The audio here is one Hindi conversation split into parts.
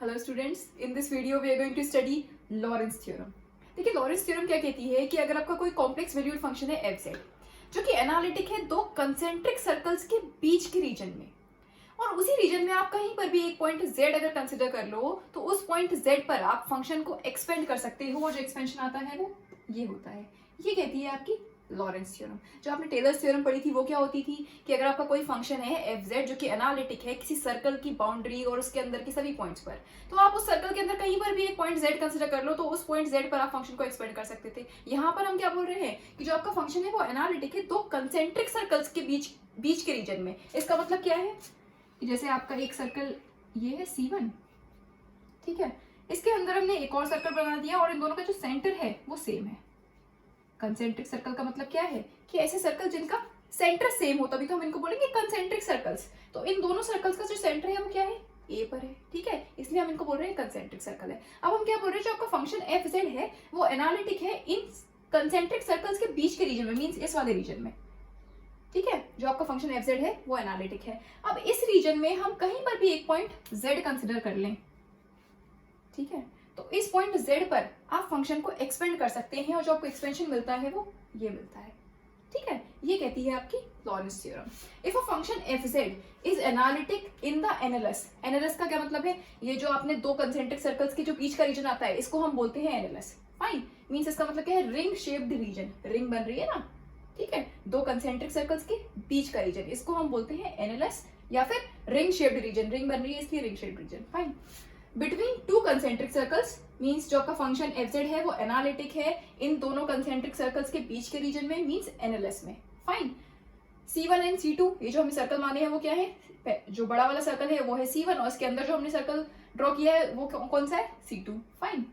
Hello students, in this video we are going to study Laurent's theorem. देखिए, लॉरेंस थ्योरम क्या कहती है कि अगर आपका कोई कॉम्प्लेक्स वैल्यूड फंक्शन है एफ जेड, जो कि एनालिटिक है दो कंसेंट्रिक सर्कल्स के बीच के रीजन में, और उसी रीजन में आप कहीं पर भी एक पॉइंट z अगर कंसिडर कर लो तो उस पॉइंट z पर आप फंक्शन को एक्सपेंड कर सकते हो, और जो एक्सपेंशन आता है वो ये होता है। ये कहती है आपकी लॉरेंस थ्योरम। जो आपने टेलर्स थ्योरम पढ़ी थी वो क्या होती थी कि अगर आपका कोई फंक्शन है एफ जेड जो कि एनालिटिक है किसी सर्कल की बाउंड्री और उसके अंदर के सभी पॉइंट्स पर, तो आप उस सर्कल के अंदर कहीं पर भी एक पॉइंट z कंसिडर कर लो तो उस पॉइंट z पर आप फंक्शन को एक्सपेंड कर सकते थे। यहाँ पर हम क्या बोल रहे हैं कि जो आपका फंक्शन है वो एनालिटिक है दो कंसेंट्रिक सर्कल्स के बीच के रीजन में। इसका मतलब क्या है कि जैसे आपका एक सर्कल ये है C1, ठीक है, इसके अंदर हमने एक और सर्कल बना दिया और इन दोनों का जो सेंटर है वो सेम है। कंसेंट्रिक सर्कल का मतलब क्या है कि ऐसे सर्कल जिनका सेंटर सेम हो तभी तो हम इनको बोलेंगे कंसेंट्रिक सर्कल्स। तो इन दोनों सर्कल्स का जो सेंटर है वो क्या है, ए पर है, ठीक है, इसलिए हम इनको बोल रहे हैं कंसेंट्रिक सर्कल है। अब हम क्या बोल रहे हैं, जो आपका फंक्शन एफ जेड है वो एनालिटिक है इन कंसेंट्रिक सर्कल्स के बीच के रीजन में, मींस इस वाले रीजन में, ठीक है। जो आपका फंक्शन एफ जेड है वो एनालिटिक है। अब इस रीजन में हम कहीं पर भी एक पॉइंट z कंसिडर कर लें, ठीक है, तो इस पॉइंट z पर आप फंक्शन को एक्सपेंड कर सकते हैं और जो आपको एक्सपेंशन मिलता है वो ये मिलता है, ठीक है। ये कहती है आपकी Lawrence theorem. If a function F Z is analytic in the एनालस, एनालस का क्या मतलब है, ये जो आपने दो कंसेंट्रिक सर्कल्स के जो बीच का रीजन आता है इसको हम बोलते हैं एनालस। फाइन, मींस इसका मतलब क्या है, रिंग शेप्ड रीजन, रिंग बन रही है ना, ठीक है, दो कंसेंट्रिक सर्कल्स के बीच का रीजन, इसको हम बोलते हैं एनालस या फिर रिंग शेप्ड रीजन, रिंग बन रही है इसलिए ring shaped region. Fine, between two concentric circles, means जो आपका फंक्शन एफ जेड है वो एनालिटिक है इन दोनों कंसेंट्रिक सर्कल्स के बीच के रीजन में, मींस एनालस में। फाइन, C1 एंड C2, ये जो हमने सर्कल माने हैं वो क्या है, जो बड़ा वाला सर्कल है वो है C1 और इसके अंदर जो हमने सर्कल ड्रॉ किया है वो कौन सा है, C2। Fine,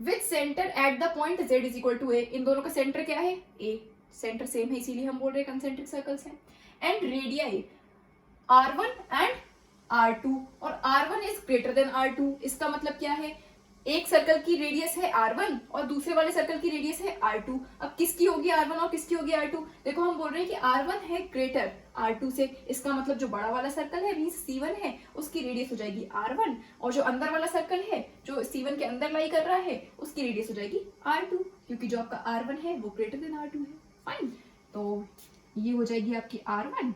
with centre at the point z is equal to a, इन दोनों का सेंटर क्या है, a, सेंटर सेम है इसीलिए हम बोल रहे हैं कंसेंट्रिक सर्कल्स हैं। And radii R1 and R2, और R1 is greater than R2, इसका मतलब क्या है, एक सर्कल की रेडियस है R1 और दूसरे वाले सर्कल की रेडियस है R2। अब किसकी होगी R1 और किसकी होगी R2, देखो हम बोल रहे हैं कि R1 है ग्रेटर R2 से, इसका मतलब जो बड़ा वाला सर्कल है मींस C1 है उसकी रेडियस हो जाएगी R1, और जो अंदर वाला सर्कल है जो C1 के अंदर लाई कर रहा है उसकी रेडियस हो जाएगी R2, क्योंकि जो आपका R1 है वो ग्रेटर देन R2 है। फाइन, तो ये हो जाएगी आपकी R1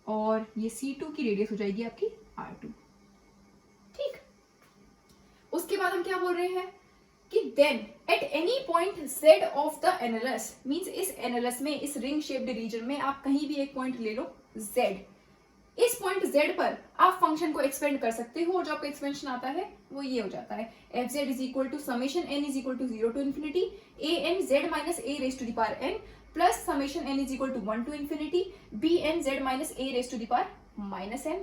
और ये C2 की रेडियस हो जाएगी आपकी R2, ठीक। उसके बाद हम क्या बोल रहे हैं कि then at any point z of the annulus, means इस एनालस में, इस रिंग शेप्ड रीजन में आप कहीं भी एक पॉइंट ले लो z, इस पॉइंट z पर आप फंक्शन को एक्सपेंड कर सकते हो और जो आपका एक्सपेंशन आता है वो ये हो जाता है, F Z is equal to summation n is equal to 0 to infinity a n z minus a raise to the power n plus summation n is equal to 1 to infinity b n z minus a raise to the power minus n।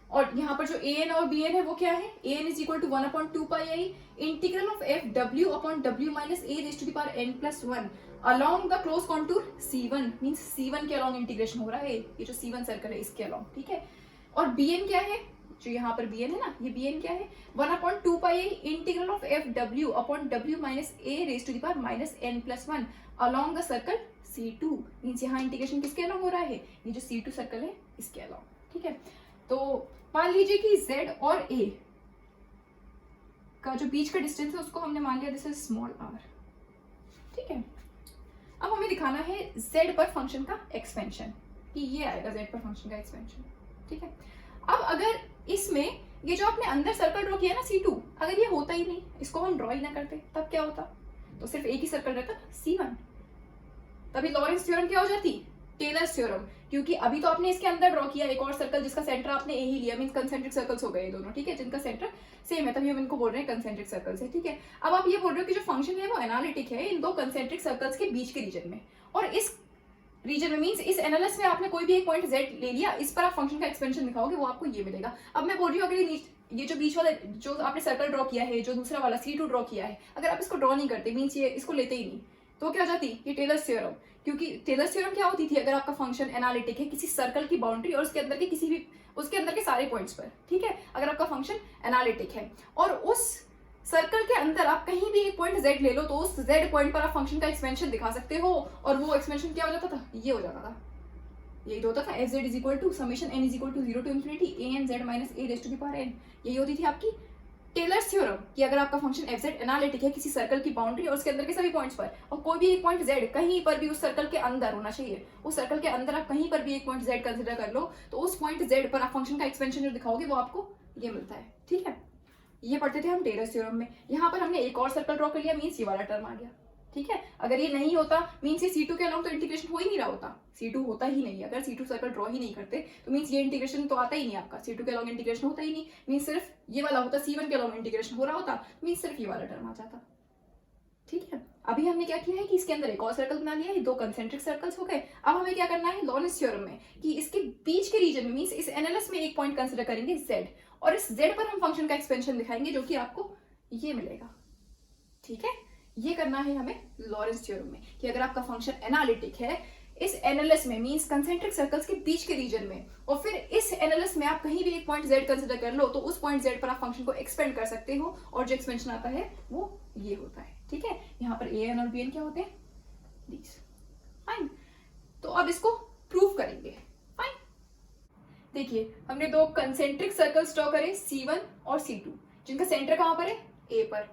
और यहाँ पर जो a n और b n है वो क्या है, a n is equal to 1 upon 2 pi I integral of f w upon w minus a raise to the power n plus 1 along the close contour C1, means C1 के अलॉन्ग इंटीग्रेशन हो रहा है, ये जो C1 सर्कल है इसके अलॉन्ग, ठीक है। और bn क्या है, जो यहाँ पर bn है ना, ये bn क्या है, 1 upon 2 pi I integral of f w upon w minus a raise to the power minus n plus 1 along the circle C2, means यहाँ इंटीग्रेशन किसके अलॉन्ग हो रहा है, ये जो C2 सर्कल है इसके अलॉन्ग, ठीक है। तो मान लीजिए कि z और a का जो बीच का डिस्टेंस है उसको हमने मान लिया दिस इज स्मॉल r, ठीक है। अब हमें दिखाना है z पर फंक्शन का एक्सपेंशन, कि ये आएगा z पर फंक्शन का एक्सपेंशन, ठीक है। अब अगर इसमें ये जो आपने अंदर सर्कल ड्रॉ किया ना C2, अगर ये होता ही नहीं, इसको हम ड्रॉ ही ना करते, तब क्या होता, तो सिर्फ एक ही सर्कल रहता C1, तभी लॉरेंस थ्योरम क्या हो जाती, टेलर्स थ्योरम, क्योंकि अभी तो आपने इसके अंदर ड्रॉ किया एक और सर्कल जिसका सेंटर आपने ए ही लिया, मींस कंसेंट्रिक सर्कल्स हो गए दोनों, ठीक है, जिनका सेंटर सेम है, तभी हम इनको बोल रहे हैं कंसेंट्रिक सर्कल्स है, ठीक है। अब आप ये बोल रहे हो कि जो फंक्शन है वो एनालिटिक है इन दो कंसेंट्रिक सर्कल्स के बीच के रीजन में, और इस रीजन में मींस इस एनालिस में आपने कोई भी एक पॉइंट z ले लिया, इस पर आप फंक्शन का एक्सपेंशन दिखाओगे वो आपको ये मिलेगा। अब मैं बोल रही हूँ अगर ये जो बीच वाला जो आपने सर्कल ड्रॉ किया है, जो दूसरा वाला C2 ड्रॉ किया है, अगर आप इसको ड्रॉ नहीं करते, मींस ये इसको लेते ही नहीं, तो क्या हो जाती, ये टेलर्स थ्योरम, क्योंकि टेलर्स थ्योरम क्या होती थी, अगर आपका फंक्शन एनालिटिक है किसी सर्कल की बाउंड्री और उसके अंदर के किसी भी उसके अंदर के सारे पॉइंट्स पर, ठीक है, अगर आपका फंक्शन एनालिटिक है और उस सर्कल के अंदर आप कहीं भी एक पॉइंट z ले लो तो उस z पॉइंट पर आप फंक्शन का एक्सपेंशन दिखा सकते हो, और वो एक्सपेंशन क्या हो जाता था, ये हो जाता था, यही तो होता था f Z is equal to summation n is equal to 0 to infinity a n z minus a raise to the power n. यही होती थी आपकी टेलर्स थ्योरम कि अगर आपका फंक्शन एफ जेड एनालिटिक है किसी सर्कल की बाउंड्री और उसके अंदर के सभी पॉइंट्स पर, और कोई भी एक पॉइंट जेड कहीं पर भी उस सर्कल के अंदर होना चाहिए, उस सर्कल के अंदर आप कहीं पर भी एक पॉइंट जेड कंसिडर कर लो, तो उस पॉइंट जेड पर आप फंक्शन का एक्सपेंशन जो दिखाओगे वो आपको ये मिलता है। ठीक है, ये पढ़ते थे हम टेलर्स थ्योरम में। यहाँ पर हमने एक और सर्कल ड्रॉ कर लिया, मीन्स ये वाला टर्म आ गया। ठीक है, अगर ये नहीं होता मीन्स ये C2 के अलावा तो इंटीग्रेशन हो ही नहीं रहा होता, C2 होता ही नहीं। अगर C2 सर्कल ड्रॉ ही नहीं करते तो मीन्स ये इंटीग्रेशन तो आता ही नहीं आपका, C2 के अलावा इंटीग्रेशन होता ही नहीं। मीन्स सिर्फ ये वाला होता, C1 के अलावा इंटीग्रेशन हो रहा होता, मीन्स सिर्फ ये वाला टर्म आ जाता। ठीक है, अभी हमने क्या किया है कि इसके अंदर एक और सर्कल बना लिया है, दो कंसेंट्रिक सर्कल्स हो गए। अब हमें क्या करना है लॉरेंस थ्योरम में कि इसके बीच के रीजन में मीन्स इस एनालिस में एक पॉइंट कंसिडर करेंगे Z, और इस Z पर हम फंक्शन का एक्सपेंशन दिखाएंगे जो कि आपको ये मिलेगा। ठीक है, ये करना है हमें लॉरेंस थ्योरम में कि अगर आपका फंक्शन एनालिटिक है इस एनालिस में मींस कंसेंट्रिक सर्कल्स के बीच के रीजन में, और फिर इस एनालिस में आप कहीं भी एक पॉइंट Z कंसीडर कर लो तो उस पॉइंट Z पर आप फंक्शन को एक्सपेंड कर सकते हो, और जो एक्सपेंशन आता है वो ये होता है। ठीक है, यहाँ पर an और bn क्या होते हैं, दीज। फाइन, तो अब इसको प्रूव करेंगे। फाइन, देखिए हमने दो कंसेंट्रिक सर्कल्स ड्रॉ करे C1 और C2, जिनका सेंटर कहाँ पर है A पर,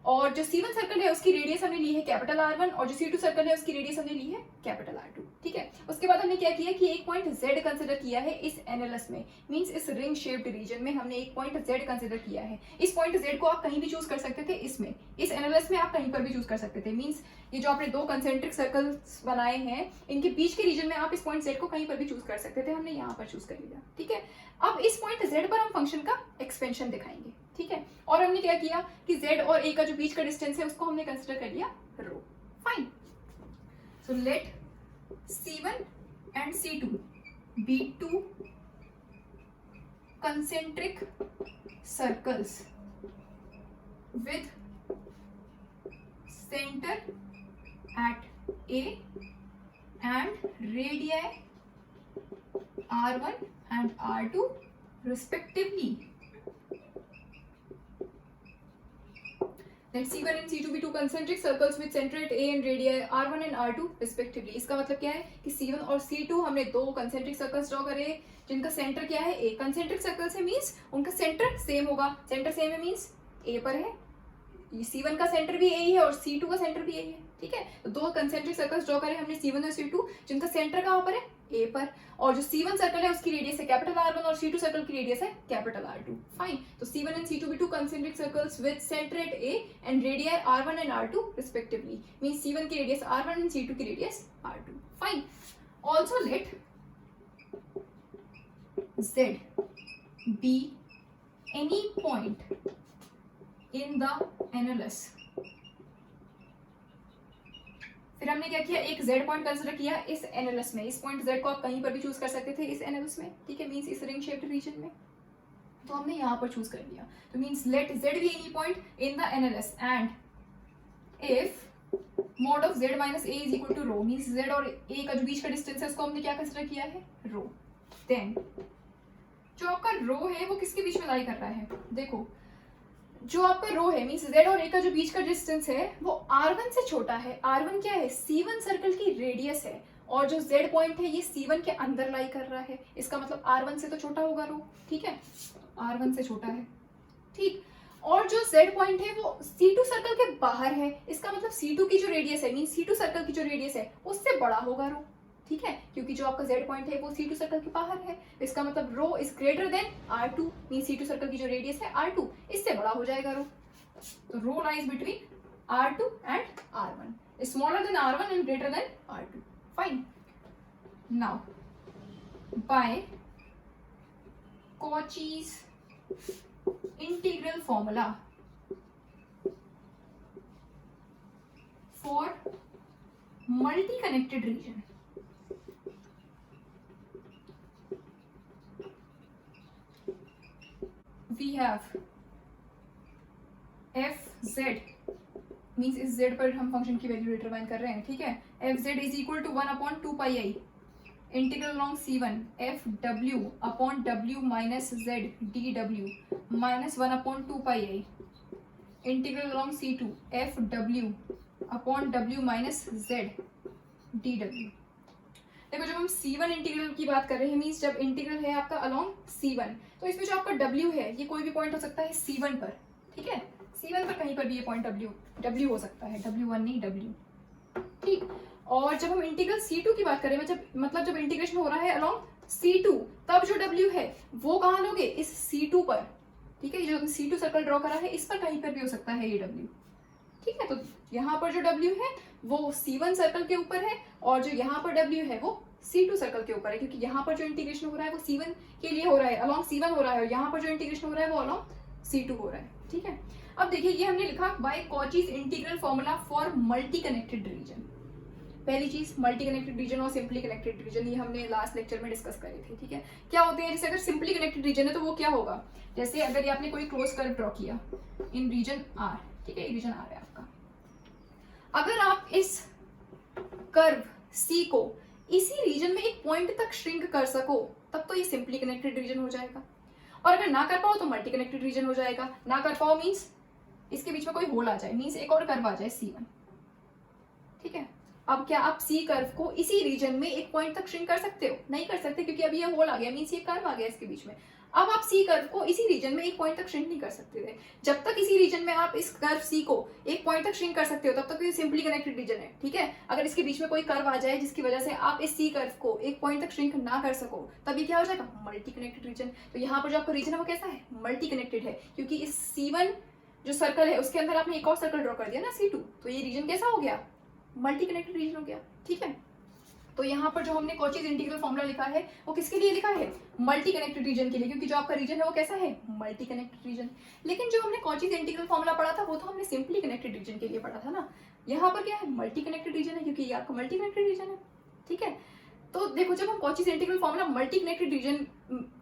और जो C1 सर्कल है उसकी रेडियस हमने ली है कैपिटल R1, और जो C2 सर्कल है उसकी रेडियस हमने ली है कैपिटल R2। ठीक है, उसके बाद हमने क्या किया कि एक पॉइंट Z कंसीडर किया है इस एनालिस में, मींस इस रिंग शेप्ड रीजन में हमने एक पॉइंट Z कंसीडर किया है। इस पॉइंट Z को आप कहीं भी चूज कर सकते थे, इसमें इस एनालिस में आप कहीं पर भी चूज कर सकते थे। मींस ये जो आपने दो कंसेंट्रिक सर्कल्स बनाए हैं इनके बीच के रीजन में आप इस पॉइंट Z को कहीं पर भी चूज कर सकते थे, हमने यहाँ पर चूज कर लिया। ठीक है, अब इस पॉइंट Z पर हम फंक्शन का एक्सपेंशन दिखाएंगे। ठीक है, और हमने क्या किया कि Z और A का जो बीच का डिस्टेंस है उसको हमने कंसीडर कर लिया rho. Fine, so let C1 and C2 be two concentric circles with center at A and radii R1 and R2 respectively. Let C1 and C2 be two concentric circles with center at A and radii R1 and R2 respectively. इसका मतलब क्या है कि C1 और C2 हमने दो concentric circles ड्रॉ करे जिनका सेंटर क्या है A। concentric circles है मीन्स उनका सेंटर सेम होगा, सेंटर सेम है मीन्स A पर है, C1 का सेंटर भी यही है और C2 का सेंटर भी यही है। ठीक है, तो दो कंसेंट्रिक सर्कल्स ड्रॉ करें हमने C1 और C2 जिनका सेंटर कहाँ पर है A पर, और जो C1 सर्कल है उसकी रेडियस है कैपिटल R1 और C2 सर्कल की रेडियस है कैपिटल R2। फाइन, तो C1 and C2 be two concentric circles with center at A and radii R1 and R2 respectively, means C1 की रेडियस R1 and C2 की radius R2। Fine, also let Z be any point in the annulus। फिर हमने क्या किया एक Z पॉइंट कंसीडर किया इस एनालिस में, इस पॉइंट Z को आप कहीं पर भी चूज कर सकते थे इस एनालिस में। ठीक है, मींस इस रिंग शेप्ड रीजन में, तो हमने यहाँ पर चूज कर लिया। तो means let Z be any point in the annulus and if mod of Z minus A is equal to rho, means Z और A का जो बीच का डिस्टेंस है उसको हमने क्या कंसीडर किया है रो। देन जो आपका रो है वो किसके बीच में लाई कर रहा है, देखो जो आपका रो है मींस Z और A का जो बीच का डिस्टेंस है वो R1 से छोटा है। R1 क्या है C1 सर्कल की रेडियस है, और जो Z पॉइंट है ये C1 के अंदर लाई कर रहा है, इसका मतलब R1 से तो छोटा होगा रो। ठीक है, R1 से छोटा है। ठीक, और जो Z पॉइंट है वो C2 सर्कल के बाहर है, इसका मतलब C2 की जो रेडियस है मींस C2 सर्कल की जो रेडियस है उससे बड़ा होगा रो। ठीक है, क्योंकि जो आपका Z पॉइंट है वो C2 सर्कल के बाहर है, इसका मतलब rho is greater than R2, mean C2 circle की जो रेडियस है R2 इससे बड़ा हो जाएगा रो। तो rho lies between R2 and R1, smaller than R1 and greater than R2। Fine, now by Cauchy's integral formula for multi-connected region, we have F Z, means इस z पर हम फंक्शन की वैल्यू डिटरमाइन कर रहे हैं। ठीक है, F Z is equal to 1/2πi integral along C1 F W upon W minus Z D W minus 1/2πi integral along C2 F W upon W minus Z D W. देखो जब हम C1 इंटीग्रल की बात कर रहे हैं, मीन्स जब इंटीग्रल है आपका अलोंग C1, तो इसमें जो आपका W है ये कोई भी पॉइंट हो सकता है C1 पर, ठीक है, C1 पर कहीं पर भी ये पॉइंट W हो सकता है, W1 नहीं W, ठीक। और जब हम इंटीग्रल C2 की बात करें, मतलब जब इंटीग्रेशन हो रहा है अलोंग C2, तब जो W है वो कहाँ लोगे, इस C2 पर, ठीक है। ये जो C2 सर्कल ड्रॉ करा है इस पर कहीं पर भी हो सकता है ये W, ठीक है। तो यहाँ पर जो W है वो C1 सर्कल के ऊपर है, और जो यहाँ पर W है वो C2 सर्कल के ऊपर है, क्योंकि यहाँ पर जो इंटीग्रेशन हो रहा है वो C1 के लिए हो रहा है, अलोंग C1 हो रहा है, और यहाँ पर जो इंटीग्रेशन हो रहा है वो अलोंग C2 हो रहा है, ठीक है। अब देखिए ये हमने लिखा by Cauchy's integral formula for multi connected region. पहली चीज मल्टी कनेक्टेड रीजन और सिंपली कनेक्टेड रीजन, ये हमने लास्ट लेक्चर में डिस्कस करे थे, ठीक है। क्या होते हैं, जैसे अगर सिंपली कनेक्टेड रीजन है तो वो क्या होगा, जैसे अगर ये आपने कोई क्लोज कर्व ड्रॉ किया इन रीजन R, ठीक है, रीजन R है आपका, अगर आप इस कर्व C को इसी रीजन में एक पॉइंट तक श्रिंक कर सको तब तो ये सिंपली कनेक्टेड रीजन हो जाएगा, और अगर ना कर पाओ तो मल्टी कनेक्टेड रीजन हो जाएगा। ना कर पाओ मीन्स इसके बीच में कोई होल आ जाए, मीन्स एक और कर्व आ जाए C1, ठीक है। अब क्या आप C कर्व को इसी रीजन में एक पॉइंट तक श्रिंक कर सकते हो, नहीं कर सकते, क्योंकि अभी ये होल आ गया, मीन्स ये कर्व आ गया इसके बीच में। अब आप C कर्व को इसी रीजन में एक पॉइंट तक श्रिंक नहीं कर सकते थे। जब तक इसी रीजन में आप इस कर्व C को एक पॉइंट तक श्रिंक कर सकते हो तब तक ये सिंपली कनेक्टेड रीजन है, ठीक है। अगर इसके बीच में कोई कर्व आ जाए जिसकी वजह से आप इस C कर्व को एक पॉइंट तक श्रिंक ना कर सको, तब ये क्या हो जाएगा, मल्टी कनेक्टेड रीजन। तो यहाँ पर जो आपका रीजन है वो कैसा है, मल्टी कनेक्टेड है, क्योंकि इस C1 जो सर्कल है उसके अंदर आपने एक और सर्कल ड्रॉ कर दिया ना C2, तो ये रीजन कैसा हो गया, मल्टी कनेक्टेड रीजन हो गया, ठीक है। तो यहाँ पर जो हमने कॉचीज इंटीग्रल फॉर्मूला लिखा है वो किसके लिए लिखा है, मल्टी कनेक्टेड रीजन के लिए, क्योंकि जो आपका रीजन है वो कैसा है, मल्टी कनेक्टेड रीजन। लेकिन जो हमने कॉचीज इंटीग्रल फॉर्मूला पढ़ा था वो तो हमने सिंपली कनेक्टेड रीजन के लिए पढ़ा था ना, यहाँ पर क्या है, मल्टी कनेक्टेड रीजन है, क्योंकि ये आपका मल्टी कनेक्टेड रीजन है, ठीक है। तो देखो जब हम Cauchy's integral formula multi connected region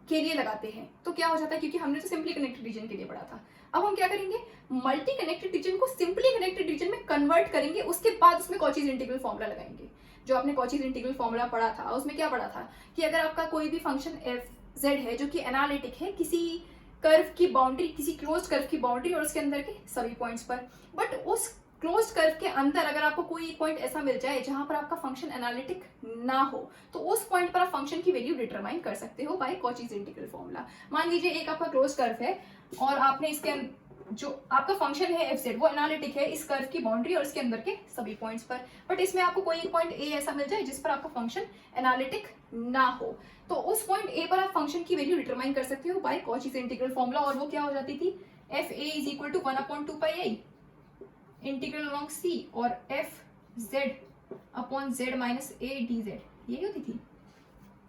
के लिए लगाते हैं तो क्या हो जाता है, क्योंकि हमने तो सिंपली कनेक्टेड रीजन के लिए पढ़ा था, अब हम क्या करेंगे, मल्टी कनेक्टेड रीजन को सिंपली कनेक्टेड रीजन में कन्वर्ट करेंगे, उसके बाद उसमें कॉचीज इंटीग्रल फॉर्मूला लगाएंगे। जो आपने कॉचीज इंटीग्रल फॉर्मूला पढ़ा था उसमें क्या पढ़ा था कि अगर आपका कोई भी फंक्शन एफ जेड है जो कि एनालिटिक है किसी कर्व की बाउंड्री, किसी क्लोज्ड कर्व की बाउंड्री और उसके अंदर के सभी पॉइंट्स पर, बट उस क्लोज्ड कर्व के अंदर अगर आपको कोई एक पॉइंट ऐसा मिल जाए जहां पर आपका फंक्शन एनालिटिक ना हो, तो उस पॉइंट पर आप फंक्शन की वैल्यू डिटरमाइन कर सकते हो बाय कॉचीज इंटीग्रल फॉर्मूला। मान लीजिए एक आपका क्लोज्ड कर्व है और आपने इसके जो आपका फंक्शन है एफ जेड वो एनालिटिक है इस कर्व की बाउंड्री और इसके अंदर के सभी पॉइंट्स पर, बट इसमें आपको कोई एक पॉइंट ए ऐसा मिल जाए जिस पर आपका फंक्शन एनालिटिक ना हो, तो उस पॉइंट ए पर आप फंक्शन की वैल्यू डिटरमाइन कर सकते हो बाय कॉचीज इंटीग्रल फॉर्मूला, और वो क्या हो जाती थी, F A is equal to 1/2πi integral along C और F Z upon Z minus A D Z, यही होती थी।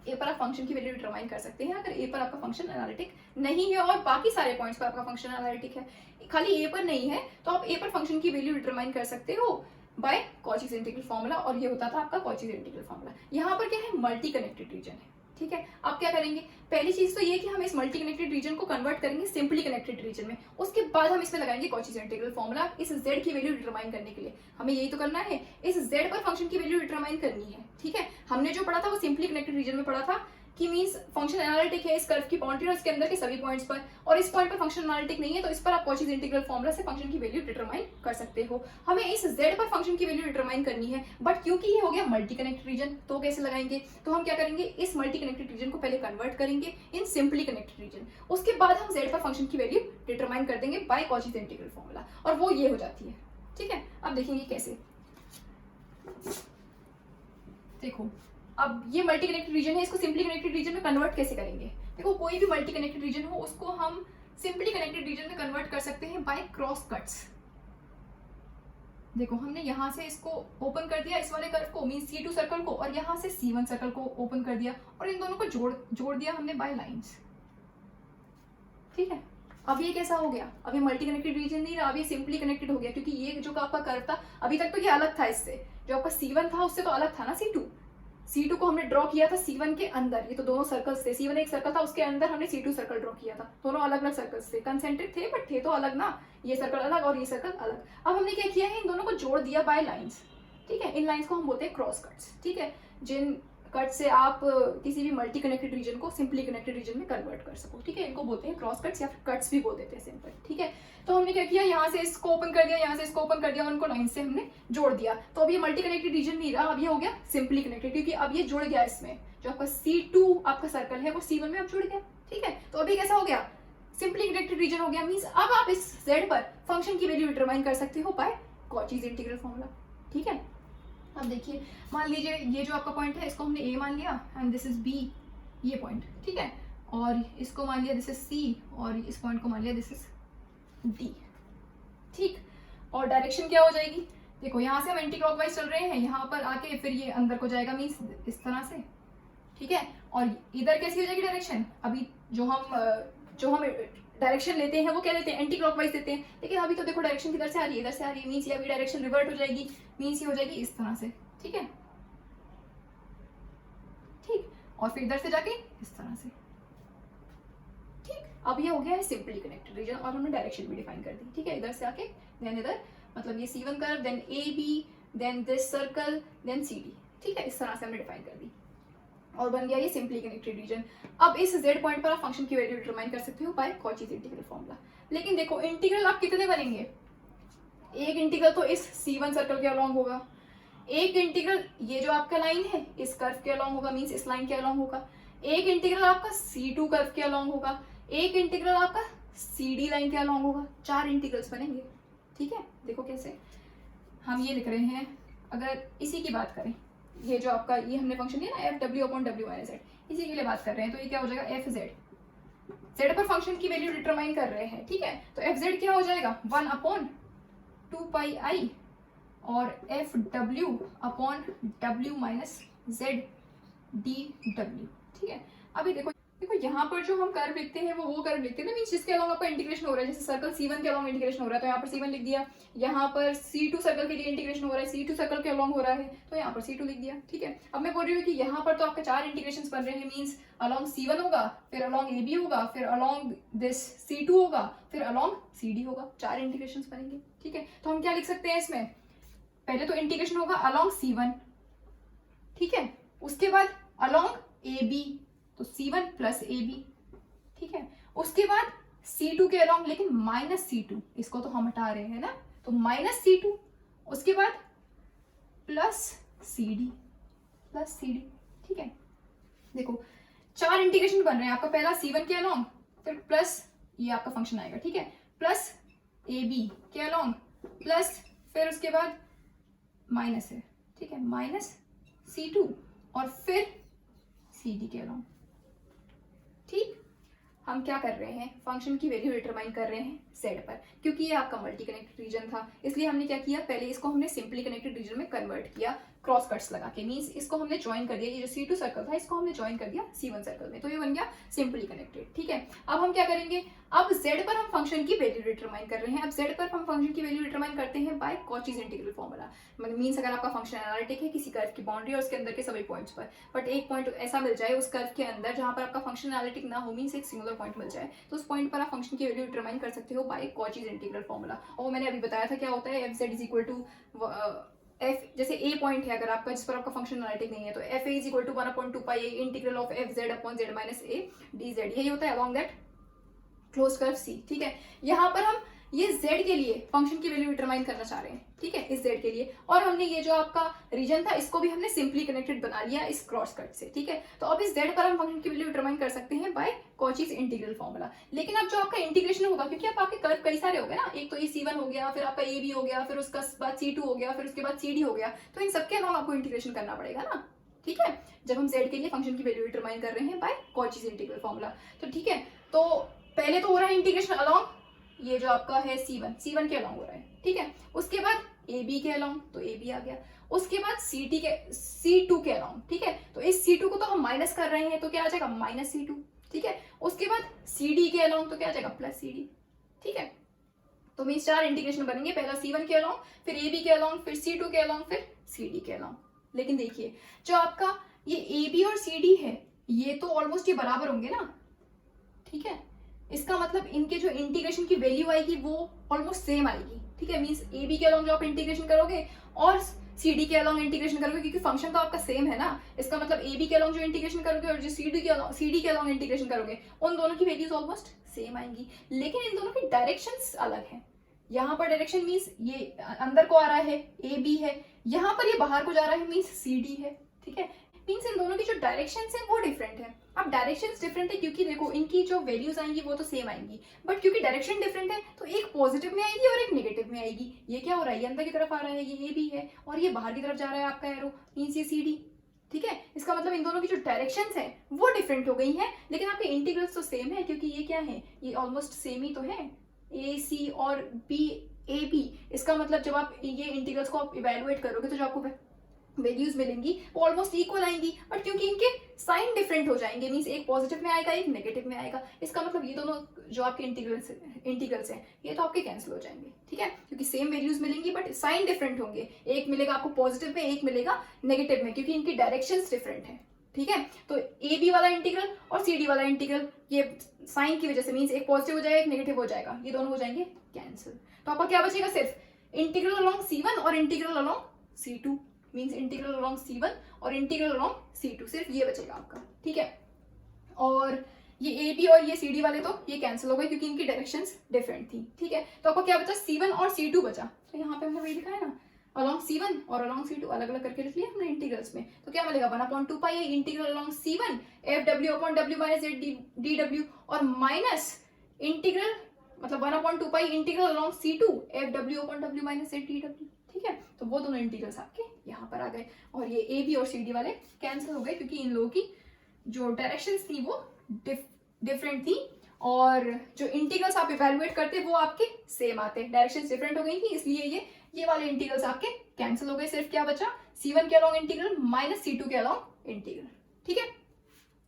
ए पर आप फंक्शन की वैल्यू डिटरमाइन कर सकते हैं अगर ए पर आपका फंक्शन एनालिटिक नहीं है और बाकी सारे पॉइंट्स पर आपका फंक्शन एनालिटिक है, खाली ए पर नहीं है तो आप ए पर फंक्शन की वैल्यू डिटरमाइन कर सकते हो बाय कॉचीज इंटीग्रल फॉर्मूला, और ये होता था आपका कॉचीज इंटीग्रल फॉर्मूला। यहाँ पर क्या है, मल्टी कनेक्टेड रीजन है, ठीक है। आप क्या करेंगे, पहली चीज तो ये कि हम इस मल्टी कनेक्टेड रीजन को कन्वर्ट करेंगे सिंपली कनेक्टेड रीजन में, उसके बाद हम इसमें लगाएंगे कॉचीज इंटीग्रल फॉर्मूला इस z की वैल्यू डिटरमाइन करने के लिए। हमें यही तो करना है, इस z पर फंक्शन की वैल्यू डिटरमाइन करनी है, ठीक है। हमने जो पढ़ा था वो सिंपली कनेक्टेड रीजन में पढ़ा था कि मींस फंक्शन एनालिटिक है इस कर्व की बाउंड्री और इसके अंदर के सभी पॉइंट्स पर, और इस पॉइंट पर फंक्शन एनालिटिक नहीं है तो इस पर आप कॉचीज इंटीग्रल फॉर्मूला से फंक्शन की वैल्यू डिटरमाइन कर सकते हो। हमें इस z पर फंक्शन की वैल्यू डिटरमाइन करनी है, बट क्योंकि ये हो गया मल्टी कनेक्टेड रीजन तो कैसे लगाएंगे, तो हम क्या करेंगे, इस मल्टी कनेक्टेड रीजन को पहले कन्वर्ट करेंगे इन सिंपली कनेक्टेड रीजन, उसके बाद हम z पर फंक्शन की वैल्यू डिटरमाइन कर देंगे बाय कॉचीज इंटीग्रल फॉर्मूला, और वो ये हो जाती है, ठीक है। अब देखेंगे कैसे, देखो अब ये मल्टी कनेक्टेड रीजन है, इसको सिंपली कनेक्टेड रीजन में कन्वर्ट कैसे करेंगे। देखो कोई भी मल्टी कनेक्टेड रीजन हो उसको हम सिंपली कनेक्टेड रीजन में कन्वर्ट कर सकते हैं बाय क्रॉस कट्स। देखो हमने यहाँ से इसको ओपन कर दिया इस वाले कर्व को मीन C2 सर्कल को, और यहाँ से C1 सर्कल को ओपन कर दिया और इन दोनों को जोड़ दिया हमने बाय लाइंस, ठीक है। अब ये कैसा हो गया, अब ये मल्टी कनेक्टेड रीजन नहीं रहा, अब ये सिंपली कनेक्टेड हो गया, क्योंकि ये जो आपका कर्व था अभी तक तो ये अलग था इससे, जो आपका C1 था उससे तो अलग था ना C2 को हमने ड्रॉ किया था C1 के अंदर, ये तो दोनों सर्कल्स थे, C1 एक सर्कल था उसके अंदर हमने C2 सर्कल ड्रॉ किया था, दोनों अलग अलग सर्कल्स थे, कंसेंट्रिक थे बट थे तो अलग ना, ये सर्कल अलग और ये सर्कल अलग। अब हमने क्या किया है, इन दोनों को जोड़ दिया बाय लाइंस, ठीक है। इन लाइंस को हम बोलते हैं क्रॉस कट्स, ठीक है। जिन कट से आप किसी भी मल्टी कनेक्टेड रीजन को सिंपली कनेक्टेड रीजन में कन्वर्ट कर सको, ठीक है। इनको बोलते हैं क्रॉस कट्स या फिर कट्स भी बोल देते हैं सिंपल, ठीक है। तो हमने क्या किया, यहाँ से इसको ओपन कर दिया, यहाँ से इसको ओपन कर दिया और उनको लाइन से हमने जोड़ दिया। तो अब ये मल्टी कनेक्टेड रीजन नहीं रहा, अब ये हो गया सिंपली कनेक्टेड, क्योंकि अब ये जुड़ गया इसमें। जो आपका C2 आपका सर्कल है वो C1 में अब जुड़ गया, ठीक है। तो अभी कैसा हो गया, सिंपली कनेक्टेड रीजन हो गया। मींस अब आप इस Z पर फंक्शन की वैल्यू डिटरमाइन कर सकते हो बाय कॉचीज इंटीग्रल फॉर्मूला, ठीक है। अब देखिए, मान लीजिए ये जो आपका पॉइंट है इसको हमने A मान लिया एंड दिस इज B, ये पॉइंट, ठीक है। और इसको मान लिया दिस इज C और इस पॉइंट को मान लिया दिस इज D, ठीक। और डायरेक्शन क्या हो जाएगी, देखो यहाँ से हम एंटी क्लॉकवाइज चल रहे हैं, यहाँ पर आके फिर ये अंदर को जाएगा, मीन्स इस तरह से, ठीक है। और इधर कैसी हो जाएगी डायरेक्शन, अभी जो हम डायरेक्शन लेते हैं वो क्या लेते हैं, एंटी क्लॉकवाइज लेते हैं, लेकिन अभी तो देखो डायरेक्शन किधर से आ रही है, इधर से आ रही है, मीन्स ये अभी डायरेक्शन रिवर्ट हो जाएगी, मीन्स ये हो जाएगी इस तरह से, ठीक है, ठीक। और फिर इधर से जाके इस तरह से, ठीक। अब ये हो गया है सिंपली कनेक्टेड रीजन और हमने डायरेक्शन भी डिफाइन कर दी, ठीक है। इधर से आके देन इधर, मतलब ये C1 curve, then AB, then this circle, then CD, ठीक है। इस तरह से हमने डिफाइन कर दी और बन गया ये सिंपली कनेक्टेड रीजन। अब इस Z पॉइंट पर आप फंक्शन की वैल्यू डिटरमाइन कर सकते हो बाय कॉचीज इंटीग्रल फॉर्मूला। लेकिन देखो इंटीग्रल आप कितने बनेंगे, एक इंटीग्रल तो इस C1 सर्कल के अलॉन्ग होगा, एक इंटीग्रल ये जो आपका लाइन है इस कर्व के अलॉन्ग होगा, मींस इस लाइन के अलॉन्ग होगा, एक इंटीग्रल आपका C2 कर्व के अलॉन्ग होगा, एक इंटीग्रल आपका CD लाइन के अलॉन्ग होगा। 4 इंटीग्रल्स बनेंगे, ठीक है। देखो कैसे हम ये लिख रहे हैं, अगर इसी की बात करें, ये जो आपका ये हमने फंक्शन लिया ना FW/W-Z, इसी के लिए बात कर रहे हैं, तो ये क्या हो जाएगा FZ, Z पर फंक्शन की वैल्यू डिटरमाइन कर रहे हैं, ठीक है। तो FZ क्या हो जाएगा 1/2πi और FW/W-Z dW, ठीक है। अभी देखो यहाँ पर जो हम कर्व लिखते हैं वो कर्व लिखते हैं ना, मींस जिसके अलॉन्ग आपका इंटीग्रेशन हो रहा है, जैसे सर्कल C1 के अलॉन्ग इंटीग्रेशन हो रहा है तो यहाँ पर C1 लिख दिया, यहाँ पर C2 सर्कल के लिए इंटीग्रेशन हो रहा है, C2 सर्कल के अलॉन्ग हो रहा है तो यहाँ पर C2 लिख दिया, ठीक है। अब मैं बोल रही हूँ कि यहाँ पर तो आपके 4 इंटीग्रेशन बन रहे हैं, मीन्स अलॉन्ग C1 होगा, फिर अलॉन्ग AB होगा, फिर अलॉन्ग दिस C2 होगा, फिर अलॉन्ग CD होगा, 4 इंटीग्रेशन बनेंगे, ठीक है। तो हम क्या लिख सकते हैं इसमें, पहले तो इंटीग्रेशन होगा अलॉन्ग C1, ठीक है, उसके बाद अलॉन्ग AB, तो C1 प्लस AB, ठीक है। उसके बाद C2 के अलॉन्ग, लेकिन माइनस C2, इसको तो हम हटा रहे हैं ना, तो माइनस C2, उसके बाद प्लस CD, ठीक है। देखो 4 इंटीग्रेशन बन रहे हैं आपका, पहला C1 के अलॉन्ग, फिर प्लस ये आपका फंक्शन आएगा, ठीक है, प्लस AB के अलॉन्ग, प्लस फिर उसके बाद माइनस है, ठीक है, माइनस C2 और फिर CD के अलॉन्ग, ठीक। हम क्या कर रहे हैं, फंक्शन की वैल्यू डिटरमाइन कर रहे हैं Z पर, क्योंकि ये आपका मल्टी कनेक्टेड रीजन था, इसलिए हमने क्या किया, पहले इसको हमने सिंपली कनेक्टेड रीजन में कन्वर्ट किया क्रॉस कट्स लगा के, मींस इसको हमने ज्वाइन कर दिया, ये जो C2 सर्कल था इसको हमने ज्वाइन कर दिया C1 सर्कल में, तो ये बन गया सिंपली कनेक्टेड, ठीक है। अब हम क्या करेंगे, अब Z पर हम फंक्शन की वैल्यू डिटरमाइन कर रहे हैं। अब Z पर हम फंक्शन की वैल्यू डिटरमाइन करते हैं बाय कॉचीज इंटीग्रल फॉर्मूला, मतलब मींस अगर आपका फंक्शन एनालिटिक है किसी कर्व की बाउंड्री और उसके अंदर के सभी पॉइंट्स पर, बट एक पॉइंट ऐसा मिल जाए उस कर्व के अंदर जहां पर आपका फंक्शन एनालिटिक ना हो, मींस एक सिंगुलर पॉइंट मिल जाए, तो उस पॉइंट पर आप फंक्शन की वैल्यू डिटरमाइन कर सकते हो बाय कॉचीज इंटीग्रल फॉर्मूला। और मैंने अभी बताया था क्या होता है, FZ is equal to f, जैसे a पॉइंट है अगर आपका जिस पर आपका फंक्शन एनालिटिक नहीं है, तो fa is equal to 1/2πa integral of fz upon z minus a dz, यही होता है along that close curve C, ठीक है। यहाँ पर हम ये z के लिए फंक्शन की वैल्यू डिटरमाइन करना चाह रहे हैं, ठीक है, इस z के लिए, और हमने ये जो आपका रीजन था इसको भी हमने सिंपली कनेक्टेड बना लिया इस क्रॉस कट से, ठीक है। तो अब इस z पर हम फंक्शन की वैल्यू डिटरमाइन कर सकते हैं बाय कॉचीज इंटीग्रल फॉर्मूला। लेकिन अब जो आपका इंटीग्रेशन होगा, क्योंकि अब आपके कर्व कई सारे हो गए ना, एक तो ये C1 हो गया, फिर आपका AB हो गया, फिर उसका बाद C2 हो गया, फिर उसके बाद CD हो गया, तो इन सबके अलॉन्ग आपको इंटीग्रेशन करना पड़ेगा ना, ठीक है, जब हम z के लिए फंक्शन की वैल्यू डिटरमाइन कर रहे हैं बाय कॉचीज इंटीग्रल फॉर्मूला। तो ठीक है, तो पहले तो हो रहा है इंटीग्रेशन अलॉन्ग ये जो आपका है C1 के अलॉन्ग हो रहा है, ठीक है। उसके बाद AB के अलॉन्ग, तो AB आ गया, उसके बाद C2 के अलॉन्ग, ठीक है। तो इस C2 को तो हम माइनस कर रहे हैं, तो क्या आ जाएगा माइनस C2, ठीक है। उसके बाद CD के अलॉन्ग, तो क्या आ जाएगा प्लस CD, ठीक है। तो मीन्स 4 इंटीग्रेशन बनेंगे, पहला C1 के अलॉन्ग, फिर AB के अलॉन्ग, फिर C2 के अलॉन्ग, फिर CD के अलॉन्ग। लेकिन देखिए जो आपका ये AB और CD है ये तो ऑलमोस्ट ये बराबर होंगे ना, ठीक है। इसका मतलब इनके जो इंटीग्रेशन की वैल्यू आएगी वो ऑलमोस्ट सेम आएगी, ठीक है। मींस AB के अलॉन्ग जो आप इंटीग्रेशन करोगे और CD के अलॉन्ग इंटीग्रेशन करोगे, क्योंकि फंक्शन तो आपका सेम है ना, इसका मतलब AB के अलॉन्ग जो इंटीग्रेशन करोगे और जो CD के अलॉन्ग इंटीग्रेशन करोगे उन दोनों की वैल्यूज ऑलमोस्ट सेम आएंगी, लेकिन इन दोनों की डायरेक्शंस अलग हैं। यहाँ पर डायरेक्शन मीन्स ये अंदर को आ रहा है AB है, यहाँ पर ये बाहर को जा रहा है मीन्स CD है, ठीक है। मीन्स इन दोनों की जो डायरेक्शंस हैं वो डिफरेंट है। अब डायरेक्शंस डिफरेंट है क्योंकि देखो इनकी जो वैल्यूज आएंगी वो तो सेम आएंगी, बट क्योंकि डायरेक्शन डिफरेंट है तो एक पॉजिटिव में आएगी और एक नेगेटिव में आएगी। ये क्या हो रहा है, ये अंदर की तरफ आ रहा है, ये भी है, और ये बाहर की तरफ जा रहा है आपका एरो, मीन्स ये CD, ठीक है। इसका मतलब इन दोनों की जो डायरेक्शंस है वो डिफरेंट हो गई हैं, लेकिन आपके इंटीग्रल्स तो सेम है, क्योंकि ये क्या है, ये ऑलमोस्ट सेम ही तो है, AC और AB। इसका मतलब जब आप ये इंटीग्रल्स को आप इवेलुएट करोगे तो जो आपको वैल्यूज मिलेंगी वो ऑलमोस्ट इक्वल आएंगी, बट क्योंकि इनके साइन डिफरेंट हो जाएंगे, मींस एक पॉजिटिव में आएगा एक नेगेटिव में आएगा, इसका मतलब ये दोनों जो आपके इंटीग्रल्स हैं ये तो आपके कैंसिल हो जाएंगे, ठीक है, क्योंकि सेम वैल्यूज मिलेंगी बट साइन डिफरेंट होंगे, एक मिलेगा आपको पॉजिटिव में एक मिलेगा नेगेटिव में, क्योंकि इनकी डायरेक्शंस डिफरेंट है, ठीक है। तो AB वाला इंटीग्रल और CD वाला इंटीग्रल ये साइन की वजह से मींस एक पॉजिटिव हो जाएगा एक नेगेटिव हो जाएगा, ये दोनों हो जाएंगे कैंसिल। तो आपका क्या बचेगा, सिर्फ इंटीग्रल अलोंग C1 और integral along C2, means integral along C1 और इंटीग्रल अलोंग C2, सिर्फ ये बचेगा आपका, ठीक है। और ये AB और ये CD वाले तो ये कैंसिल हो गए क्योंकि इनकी डायरेक्शंस डिफरेंट थी, ठीक है। तो आपको क्या बचा, C1 और C2 बचा। तो यहाँ पे हमने वही दिखाया ना, अलोंग C1 और अलोंग C2 अलग अलग करके लिख लिया हमने इंटीग्रल्स में। तो क्या मिलेगा 1/2 pi integral along C1 FW/W - Z dW और माइनस इंटीग्रल मतलब 1/2 pi integral along C2 FW/W - Z dW, ठीक है। तो वो दोनों इंटीग्रल्स आपके यहाँ पर आ गए और ये AB और CD वाले कैंसिल हो गए क्योंकि इन लोगों की जो डायरेक्शंस थी वो डिफरेंट थी और जो इंटीग्रल्स आप इवैल्यूएट करते वो आपके सेम आते, डायरेक्शंस डिफरेंट हो गई थी, इसलिए ये वाले इंटीग्रल्स आपके कैंसिल हो गए। सिर्फ क्या बचा, C1 के अलॉन्ग इंटीग्रल माइनस C2 के अलॉन्ग इंटीग्रल, ठीक है।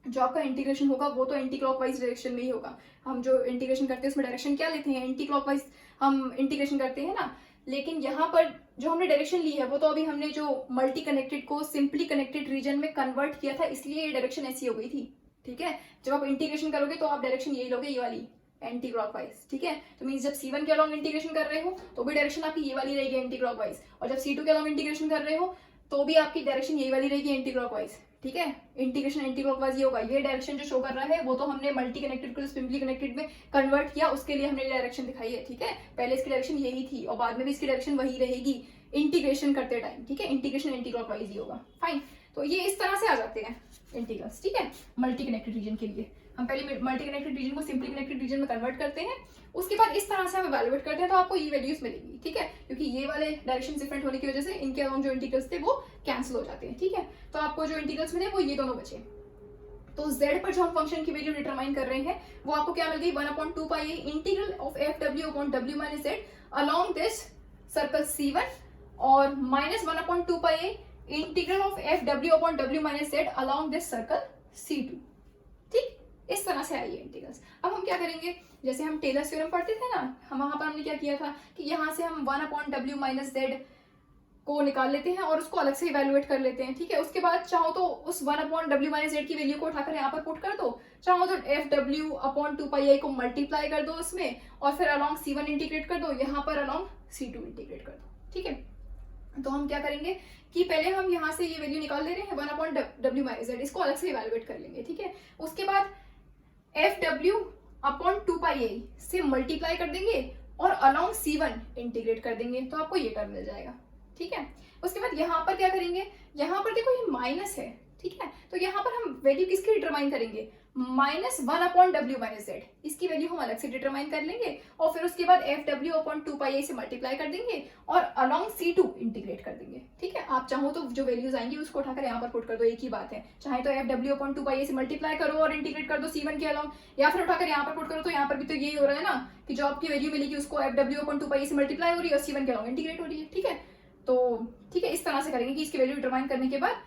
जो आपका इंटीग्रेशन होगा वो तो एंटी क्लॉकवाइज डायरेक्शन में ही होगा। हम जो इंटीग्रेशन करते हैं उसमें डायरेक्शन क्या लेते हैं, एंटी क्लॉकवाइज हम इंटीग्रेशन करते हैं ना, लेकिन यहाँ पर जो हमने डायरेक्शन ली है वो तो अभी हमने जो मल्टी कनेक्टेड को सिंपली कनेक्टेड रीजन में कन्वर्ट किया था, इसलिए ये डायरेक्शन ऐसी हो गई थी, ठीक है। जब आप इंटीग्रेशन करोगे तो आप डायरेक्शन यही लोगे, ये वाली एंटी क्लॉकवाइज, ठीक है। तो मींस जब C1 के अलॉन्ग इंटीग्रेशन कर रहे हो तो भी डायरेक्शन आपकी ये वाली रहेगी एंटी क्लॉकवाइज, और जब C2 के अलॉन्ग इंटीग्रेशन कर रहे हो तो भी आपकी डायरेक्शन यही वाली रहेगी एंटी क्लॉकवाइज, ठीक है। इंटीग्रेशन एंटी क्लॉकवाइज ये होगा। ये डायरेक्शन जो शो कर रहा है वो तो हमने मल्टी कनेक्टेड को सिंपली कनेक्टेड में कन्वर्ट किया, उसके लिए हमने डायरेक्शन दिखाई है, ठीक है। पहले इसकी डायरेक्शन यही थी और बाद में भी इसकी डायरेक्शन वही रहेगी इंटीग्रेशन करते टाइम, ठीक है। इंटीग्रेशन एंटी क्लॉकवाइज ही होगा, फाइन। तो ये इस तरह से आ जाते हैं इंटीग्रल्स, ठीक है, मल्टी कनेक्टेड रीजन के लिए। हम पहले मल्टी कनेक्टेड रीजन को सिंपली कनेक्टेड रीजन में कन्वर्ट करते हैं, उसके बाद इस तरह से हम इवैल्यूएट करते हैं तो आपको ये वैल्यूज मिलेंगी, ठीक है, क्योंकि ये वाले डायरेक्शन डिफरेंट होने की वजह से इनके अलॉन्ग जो इंटीग्रल्स थे वो कैंसिल हो जाते हैं, ठीक है। तो आपको जो इंटीग्रल्स मिले वो ये दोनों बचे। तो z पर जो हम फंक्शन की वैल्यू डिटरमाइन कर रहे हैं वो आपको क्या मिल गई, 1/2 pi integral of FW/W - Z along this circle C1 और minus 1/2 pi integral of FW/W - Z along this circle C2, ठीक। इस तरह से आई है इंटीग्रल्स। अब हम क्या करेंगे, जैसे हम टेलर्स थ्योरम पढ़ते थे ना, हम वहां पर हमने क्या किया था कि यहाँ से हम 1/W - Z को निकाल लेते हैं और उसको अलग से इवैल्यूएट कर लेते हैं, ठीक है। उसके बाद चाहो तो उस 1/W - Z की वैल्यू को उठाकर यहाँ पर पुट कर दो, चाहो तो FW/2 पाई को मल्टीप्लाई कर दो उसमें और फिर अलॉन्ग C1 इंटीग्रेट कर दो, यहाँ पर अलॉन्ग C2 इंटीग्रेट कर दो, ठीक है। तो हम क्या करेंगे कि पहले हम यहाँ से ये वैल्यू निकाल ले रहे हैं 1/W - Z, इसको अलग से इवैल्यूएट कर लेंगे, ठीक है। उसके बाद FW/2 पाई से मल्टीप्लाई कर देंगे और अलॉन्ग C1 इंटीग्रेट कर देंगे, तो आपको ये टर्म मिल जाएगा, ठीक है। उसके बाद यहाँ पर क्या करेंगे, यहाँ पर देखो ये माइनस है, ठीक है। तो यहाँ पर हम वैल्यू किसकी डिटरमाइन करेंगे, -1/W - Z, इसकी वैल्यू हम अलग से डिटरमाइन कर लेंगे और फिर उसके बाद FW/2 पाई से मल्टीप्लाई कर देंगे और अलॉन्ग C2 इंटीग्रेट कर देंगे, ठीक है। आप चाहो तो जो वैल्यूज आएंगी उसको उठाकर यहाँ पर पुट कर दो, एक ही बात है। चाहे तो FW/2 पाई से मल्टीप्लाई करो और इंटीग्रेट कर दो C1 के अलॉन्ग, या फिर उठाकर यहाँ पर पुट करो, तो यहाँ पर भी तो यही हो रहा है ना कि जो आपकी वैल्यू मिलेगी उसको FW/2 पाई से मल्टीप्लाई हो रही है और C1 के अलॉन्ग इंटीग्रेट हो रही है, ठीक है। तो ठीक है, इस तरह से करेंगे कि इसकी वैल्यू डिटरमाइन करने के बाद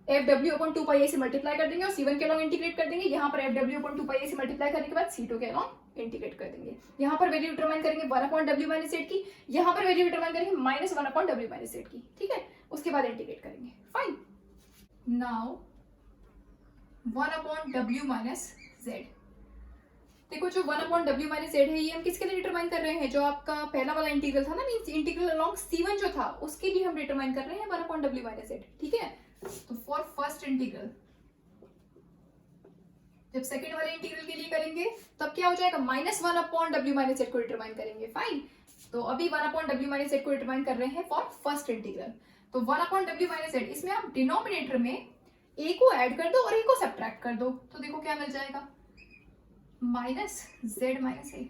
FW/2 पाई से मल्टीप्लाई कर देंगे और C1 के अलॉन्ग इंटीग्रेट कर देंगे, यहाँ पर FW/2 पाई से मल्टीप्लाई करने के बाद C2 के अलॉन्ग इंटीग्रेट कर देंगे। यहाँ पर वैल्यू डिटरमाइन करेंगे 1/W - Z की, यहाँ पर वैल्यू डिटरमाइन करेंगे -1/W - Z की, ठीक है। उसके बाद इंटीग्रेट करेंगे, फाइन। नाउ 1/W - Z, देखो जो 1/w माइनस जेड है ये हम किसके लिए डिटरमाइन कर रहे हैं, जो आपका पहला वाला इंटीग्रल था ना, मींस इंटीग्रल अलोंग c1 जो था उसके लिए हम डिटरमाइन कर रहे हैं 1/w माइनस जेड, ठीक है। तो फॉर फर्स्ट इंटीग्रल, जब सेकंड वाले इंटीग्रल के लिए करेंगे तब क्या हो जाएगा, -1/w माइनस जेड को डिटरमाइन करेंगे, फाइन। तो अभी 1/w माइनस जेड को डिटरमाइन कर रहे हैं फॉर फर्स्ट इंटीग्रल। तो 1/w माइनस जेड, इसमें आप डिनोमिनेटर में a को ऐड कर दो और a को सब्ट्रैक्ट कर दो, तो देखो क्या मिल जाएगा, माइनस जेड माइनस ए।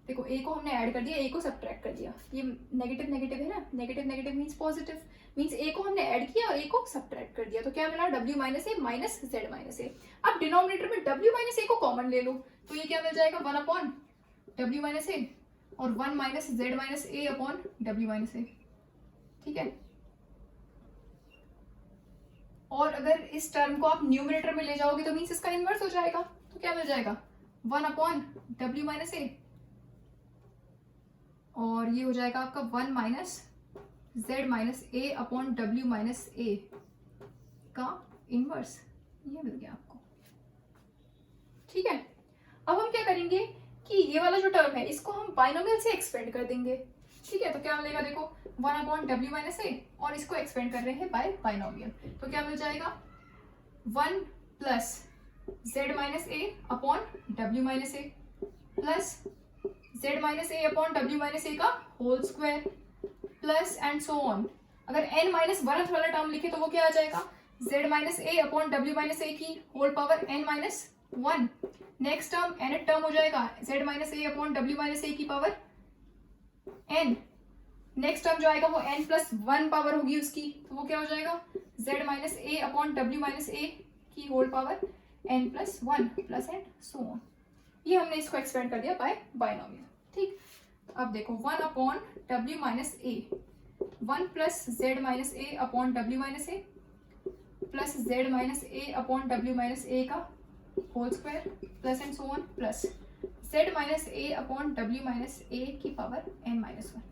देखो a को हमने ऐड कर दिया, a को सब्ट्रैक्ट कर दिया, ये नेगेटिव नेगेटिव है ना, negative negative means positive, means a को हमने ऐड किया और a को सब्ट्रैक्ट कर दिया, तो क्या मिला, w माइनस ए माइनस जेड माइनस ए। अब डिनोमिनेटर में w माइनस ए को कॉमन ले लो, तो ये क्या मिल जाएगा, 1/w माइनस ए और 1 minus Z minus a upon w minus a, ठीक है। और अगर इस टर्म को आप न्यूमरेटर में ले जाओगे तो मींस इसका इनवर्स हो जाएगा, तो क्या मिल जाएगा, 1/w माइनस ए और ये हो जाएगा आपका 1 minus Z minus a upon w minus a का इनवर्स, ये मिल गया आपको, ठीक है। अब हम क्या करेंगे कि ये वाला जो टर्म है इसको हम बाइनोमियल से एक्सपेंड कर देंगे, ठीक है। तो क्या मिलेगा, देखो 1/w माइनस ए और इसको एक्सपेंड कर रहे हैं बाय बाइनोमियल, तो क्या मिल जाएगा, 1 plus z minus a upon w minus a plus z minus a upon w minus a का whole square plus and so on. अगर n माइनस वन वाला टर्म लिखे तो वो क्या आ जाएगा, z minus a upon w minus ए की whole power n minus one. Next term nth term हो जाएगा z minus a upon w minus ए की पावर n। नेक्स्ट टर्म जो आएगा वो n प्लस वन पावर होगी उसकी, तो वो क्या हो जाएगा, z minus a upon w minus ए की whole power n plus one plus and so on. ये हमने इसको एक्सपेंड कर दिया बाय बाइनोमियल, ठीक। अब देखो 1/w minus a, 1 plus z minus a upon w minus a plus z minus a upon w minus a का whole square plus and so on plus z minus a upon w minus ए की पावर n माइनस वन।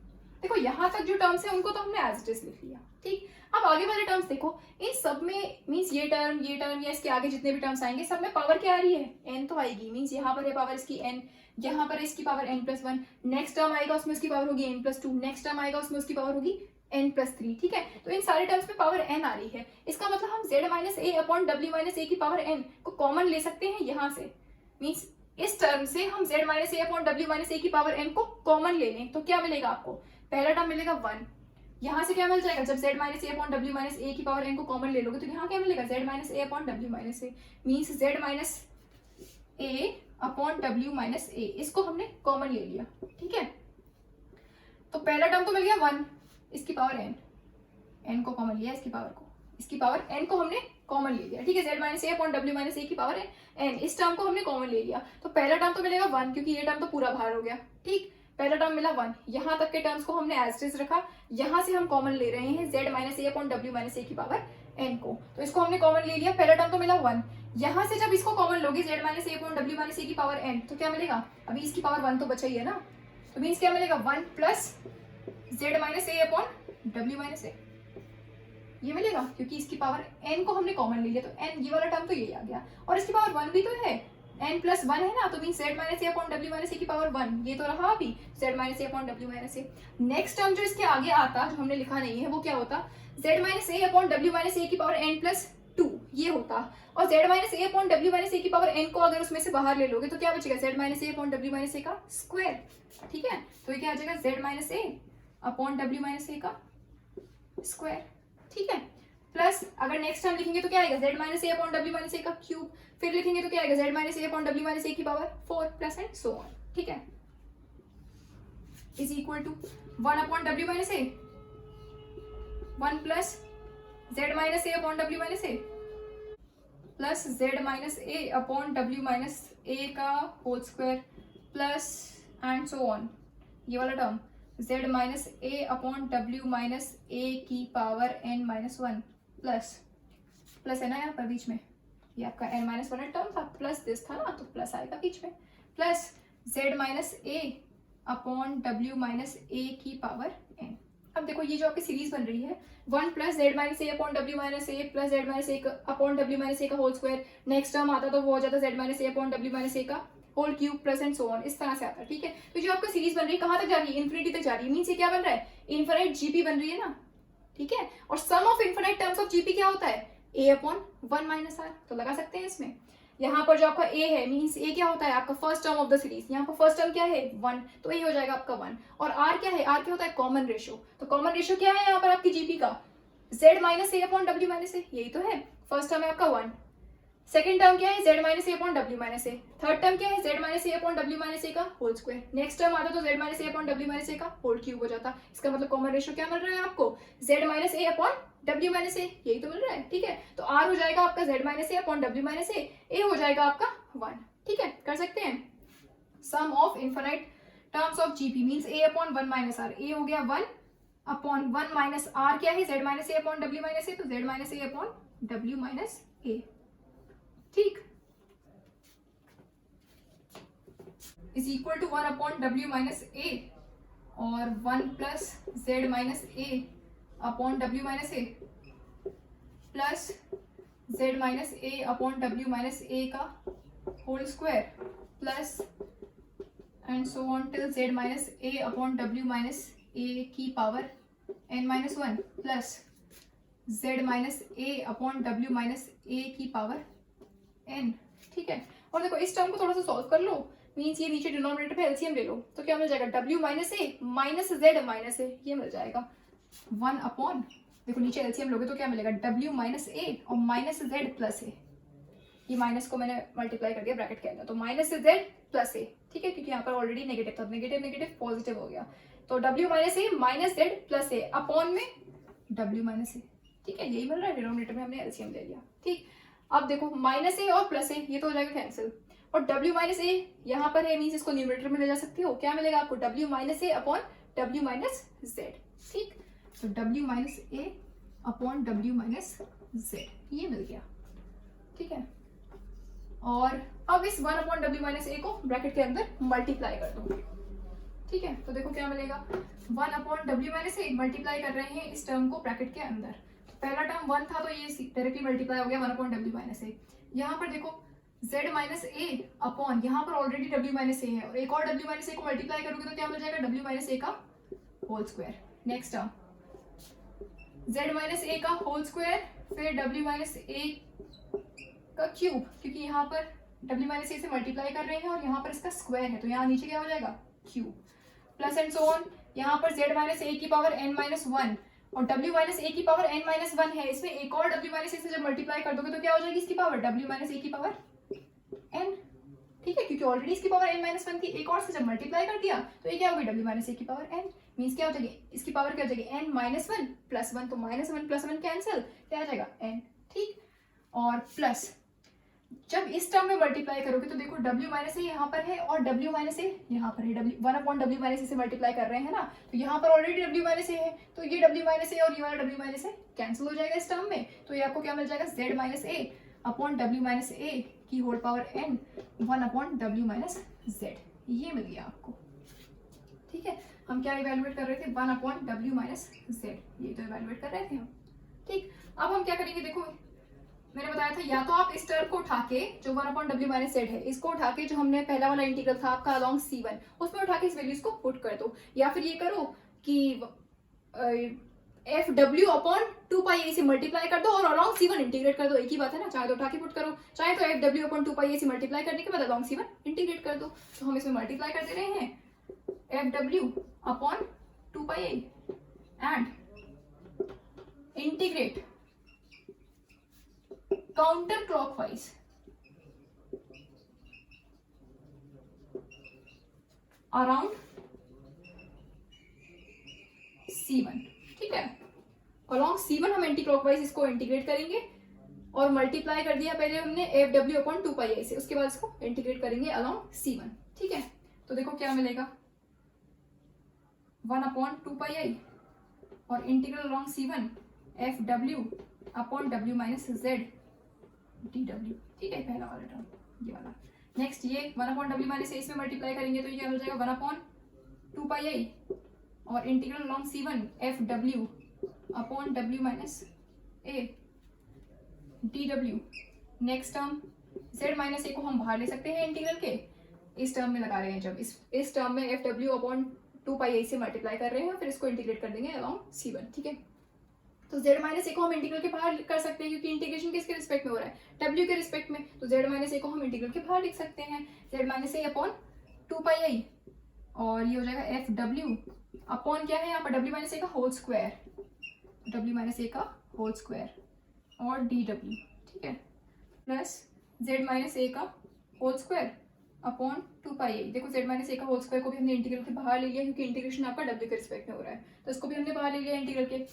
देखो यहाँ तक जो टर्म्स है उनको तो हमने एज इट इज लिख लिया, ठीक। अब आगे वाले टर्म्स देखो, इन सब में मींस ये टर्म या इसके आगे जितने भी टर्म्स आएंगे सब में पावर क्या आ रही है, n तो आएगी, मींस यहाँ पर है पावर इसकी n, यहाँ पर इसकी power n plus one, next term आएगा उसमें उसकी पावर होगी n plus two, next term आएगा उसमें उसकी पावर होगी n प्लस थ्री, ठीक है। तो इन सारे टर्म्स में पावर n आ रही है, इसका मतलब हम z minus a upon w minus ए की पावर n को कॉमन ले सकते हैं यहाँ से, मींस इस टर्म से हम z minus a upon w minus ए की पावर n को कॉमन ले लें, तो क्या मिलेगा आपको, पहला टर्म मिलेगा 1, यहाँ से क्या मिल जाएगा, जब z minus a upon w minus ए की पावर n को कॉमन ले लोगे तो यहाँ क्या मिलेगा, z minus a upon w minus A, means z minus a upon w minus ए, इसको हमने कॉमन ले लिया, ठीक है। तो पहला टर्म तो मिल गया 1, इसकी पावर n को कॉमन लिया, इसकी पावर n को हमने कॉमन ले लिया, ठीक है। z minus a upon w minus ए की पावर n, इस टर्म को हमने कॉमन ले लिया, तो पहला टर्म तो मिलेगा 1 क्योंकि ये टर्म तो पूरा बाहर हो गया, ठीक। पहला टर्म मिला 1, यहाँ तक के टर्म्स को हमने एज इट इज रखा, यहाँ से हम कॉमन ले रहे हैं z minus a upon w minus ए की पावर n को, तो इसको हमने कॉमन ले लिया, पहला टर्म तो मिला 1, यहाँ से जब इसको कॉमन लोगे z minus a upon w minus ए की पावर n, तो क्या मिलेगा, अभी इसकी पावर 1 तो बचा ही है ना, तो मीन्स क्या मिलेगा, 1 plus z minus a upon w minus ए, ये मिलेगा क्योंकि इसकी पावर n को हमने कॉमन ले लिया, तो n ये वाला टर्म तो यही आ गया, और इसकी पावर 1 भी तो है, n प्लस वन है ना, तो mean z minus a upon w minus ए की पावर 1, ये तो रहा अभी z minus a upon w minus A. Next term जो इसके आगे आता, जो हमने लिखा नहीं है, वो क्या होता, z minus a upon w minus ए की पावर n प्लस टू, ये होता, और z minus a upon w minus ए की पावर n को अगर उसमें से बाहर ले लोगे तो क्या बचेगा, z minus a upon w minus a का स्क्वायर, ठीक है। तो ये क्या आ जाएगा, z minus a upon w minus a का स्क्वायर, ठीक है। प्लस अगर नेक्स्ट टाइम लिखेंगे तो क्या आएगा, z minus a upon w minus a का क्यूब, फिर लिखेंगे तो क्या आएगा, z minus a upon w minus ए की power 4 plus and so on, ठीक है, is equal to 1 upon w minus a, 1 plus z minus a upon w minus a plus z minus a upon w minus a का whole square plus and so on, ये वाला term z minus a upon w minus ए की power n minus one plus है ना यहाँ पर बीच में, ये आपका n माइनस वन टर्म था, प्लस दिस था ना, तो प्लस आएगा बीच में, plus z minus a upon w minus ए की पावर n। अब देखो ये जो आपकी सीरीज बन रही है, 1 plus z minus a upon w minus a plus z minus a upon w minus a का होल स्क्वायर, नेक्स्ट टर्म आता तो वो हो जाता z minus a upon w minus a का whole cube plus and so on, इस तरह से आता है, ठीक है। तो जो आपका सीरीज बन रही है कहाँ तक जा रही है, इन्फिनिटी तक जा रही है, मीन्स ये क्या बन रहा है, इन्फिनाइट जीपी बन रही है ना, ठीक है। और sum of infinite terms of GP क्या होता है, ए अपॉन 1 माइनस आर, तो लगा सकते हैं इसमें। यहाँ पर जो आपका ए है, मीन्स ए क्या होता है आपका first term of the series, यहाँ पर फर्स्ट टर्म क्या है 1, तो ए हो जाएगा आपका 1। और आर क्या है, आर क्या होता है कॉमन रेशियो, तो कॉमन रेशियो क्या है यहाँ पर आपकी जीपी का, z minus a upon W minus a, यही तो है। फर्स्ट टर्म है आपका 1, सेकंड टर्म क्या है z minus a upon W minus A, third term क्या है z minus a upon W minus a का होल स्क्वायर, नेक्स्ट टर्म आता तो z minus a upon W minus a का होल क्यूब हो जाता। इसका मतलब कॉमन रेशियो क्या मिल रहा है आपको, z minus a upon W minus a, यही तो मिल रहा है, ठीक है। तो r हो जाएगा आपका z minus a upon W minus a हो जाएगा आपका 1, ठीक है। कर सकते हैं sum of infinite terms of GP means a upon 1 minus r, a हो गया 1 अपॉन 1 माइनस r क्या है z minus a upon W minus a, तो z minus a upon W minus a, ठीक, is equal to 1 upon W minus a और 1 plus z minus a upon W minus a plus z minus a upon W minus a का whole square plus and so on till z minus a upon W minus ए की power n minus 1 plus z minus a upon W minus ए की पावर n, ठीक है। और देखो इस टर्म को थोड़ा सा सॉल्व कर लो, मीन्स ये नीचे डिनोमिनेटर पे एलसीएम ले लो, तो क्या मिल जाएगा w माइनस ए माइनस z माइनस ए, ये मिल जाएगा 1 अपॉन, देखो नीचे एलसीएम लोगे तो क्या मिलेगा w माइनस ए और माइनस z प्लस ए, ये माइनस को मैंने मल्टीप्लाई कर दिया ब्रैकेट के अंदर, तो माइनस z प्लस ए, ठीक है, क्योंकि यहाँ पर ऑलरेडी नेगेटिव था, नेगेटिव नेगेटिव पॉजिटिव हो गया, तो w माइनस ए माइनस z प्लस ए अपॉन में w माइनस ए, ठीक है, यही मिल रहा है, डिनोमिनेटर में हमने एलसीएम ले लिया, ठीक। अब देखो माइनस ए और प्लस ए ये तो हो जाएगा कैंसिल, और w माइनस ए यहाँ पर है, मीन्स इसको न्यूमरेटर में ले जा सकते हो, क्या मिलेगा आपको w minus a upon w minus z, ठीक, तो w minus a upon w minus z ये मिल गया, ठीक है। और अब इस 1 अपॉन w माइनस ए को ब्रैकेट के अंदर मल्टीप्लाई कर दो, ठीक है, तो देखो क्या मिलेगा 1 अपॉन w माइनस ए, मल्टीप्लाई कर रहे हैं इस टर्म को ब्रैकेट के अंदर, पहला टर्म 1 था तो ये डायरेक्टली मल्टीप्लाई हो गया 1 अपॉन डब्ल्यू माइनस ए, यहाँ पर देखो z माइनस ए अपॉन, यहाँ पर ऑलरेडी w माइनस ए है और एक और w माइनस ए को मल्टीप्लाई करोगे तो क्या मिल जाएगा w माइनस ए का whole square, next term z minus a का होल स्क्वायर फिर w माइनस ए का क्यूब, क्योंकि यहाँ पर w माइनस ए से मल्टीप्लाई कर रहे हैं और यहाँ पर इसका स्क्वायर है, तो यहाँ नीचे क्या हो जाएगा cube plus and so on, यहाँ पर z माइनस ए की पावर n माइनस 1 और w माइनस ए की पावर n माइनस 1 है, इसमें एक और w माइनस ए से जब मल्टीप्लाई कर दोगे तो क्या हो जाएगी इसकी पावर w माइनस ए की पावर n, ठीक है, क्योंकि ऑलरेडी इसकी पावर n माइनस 1 थी, एक और से जब मल्टीप्लाई कर दिया तो ये क्या होगी w माइनस ए की पावर n, मीन्स क्या हो जाएगी इसकी पावर क्या हो जाएगी n माइनस 1 प्लस 1, तो माइनस 1 प्लस 1 कैंसिल, क्या आ जाएगा n, ठीक, और प्लस जब इस टर्म में मल्टीप्लाई करोगे तो देखो w माइनस ए यहाँ पर है और w माइनस ए यहाँ पर है, w 1 अपॉन w माइनस ए से मल्टीप्लाई कर रहे हैं ना, तो यहाँ पर ऑलरेडी w माइनस ए है, तो ये w माइनस ए और ये वाला w माइनस ए कैंसिल हो जाएगा इस टर्म में, तो ये आपको क्या मिल जाएगा z minus a upon w minus ए की whole power n 1 upon w minus z, ये मिल गया आपको, ठीक है। हम क्या इवेलुएट कर रहे थे 1 अपॉन w माइनस z, ये तो इवेलुएट कर रहे थे हम, ठीक। अब हम क्या करेंगे, देखो मैंने बताया था या तो आप इस टर्म को उठा के जो 1 अपॉन डब्ल्यू माइनस जेड है इसको उठा के जो हमने पहला वाला इंटीग्रल था आपका अलोंग C1 उसमें उठा के इस वैल्यूज को पुट कर दो, या फिर ये करो कि एफ डब्ल्यू अपॉन 2 से मल्टीप्लाई कर दो और अलोंग C1 इंटीग्रेट कर दो, एक ही बात है ना, चाहे तो उठा के पुट करो, चाहे तो एफ डब्ल्यू अपॉन 2 से मल्टीप्लाई करने के बाद अलोंग C1 इंटीग्रेट कर दो, तो हम इसमें मल्टीप्लाई कर दे रहे हैं F W upon 2 and integrate counter clockwise around C1, ठीक है। अलोंग C1 हम एंटी क्लॉकवाइज इसको इंटीग्रेट करेंगे और मल्टीप्लाई कर दिया पहले हमने एफ डब्ल्यू अपॉन 2 से, उसके बाद इसको इंटीग्रेट करेंगे अलोंग C1, ठीक है। तो देखो क्या मिलेगा 1 अपॉन 2 और integral along C1 F W upon W minus Z D डब्ल्यू, ठीक है, पहला वाला टर्म ये वाला। नेक्स्ट ये 1 अपॉन डब्ल्यू माइनस ए इसमें मल्टीप्लाई करेंगे तो ये क्या हो जाएगा 1 अपॉन 2 और integral along C1 F W upon W minus A D W. Next term z minus A को हम बाहर ले सकते हैं इंटीग्रल के, इस टर्म में लगा रहे हैं, जब इस टर्म में एफ डब्ल्यू अपॉन 2 से मल्टीप्लाई कर रहे हैं, फिर इसको इंटीग्रेट कर देंगे अलॉन्ग C1, ठीक है। तो z माइनस ए को हम इंटीग्रल के बाहर कर सकते हैं, क्योंकि इंटीग्रेशन किसके रिस्पेक्ट में हो रहा है, w के रिस्पेक्ट में। तो z माइनस ए को हम इंटीग्रल के बाहर लिख सकते हैं, z माइनस ए अपॉन 2 और ये हो जाएगा एफ डब्ल्यू अपॉन क्या है यहाँ पर w माइनस ए का whole square, w minus a का होल स्क्वायर और डी डब्ल्यू, ठीक है, प्लस z माइनस ए का होल स्क्वायर अपॉन 2 देखो z माइनस ए का होल स्क्वायर को भी हमने इंटीग्रल के बाहर ले लिया, क्योंकि इंटीग्रेशन आपका w के रिस्पेक्ट में हो रहा है, तो इसको भी हमने बाहर ले लिया इंटीग्रल के,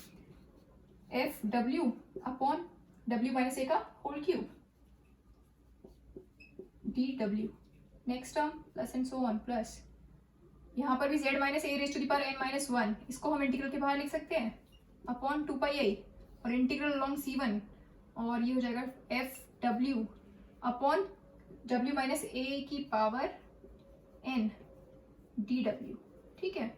f W upon w minus a का whole cube d W, next term plus and so on, plus यहाँ पर भी z minus a raise to the power n minus 1, इसको हम इंटीग्रल के बाहर लिख सकते हैं अपॉन 2 और इंटीग्रल अलॉन्ग C1, और ये हो जाएगा f W upon w minus ए की पावर n डी डब्ल्यू, ठीक है।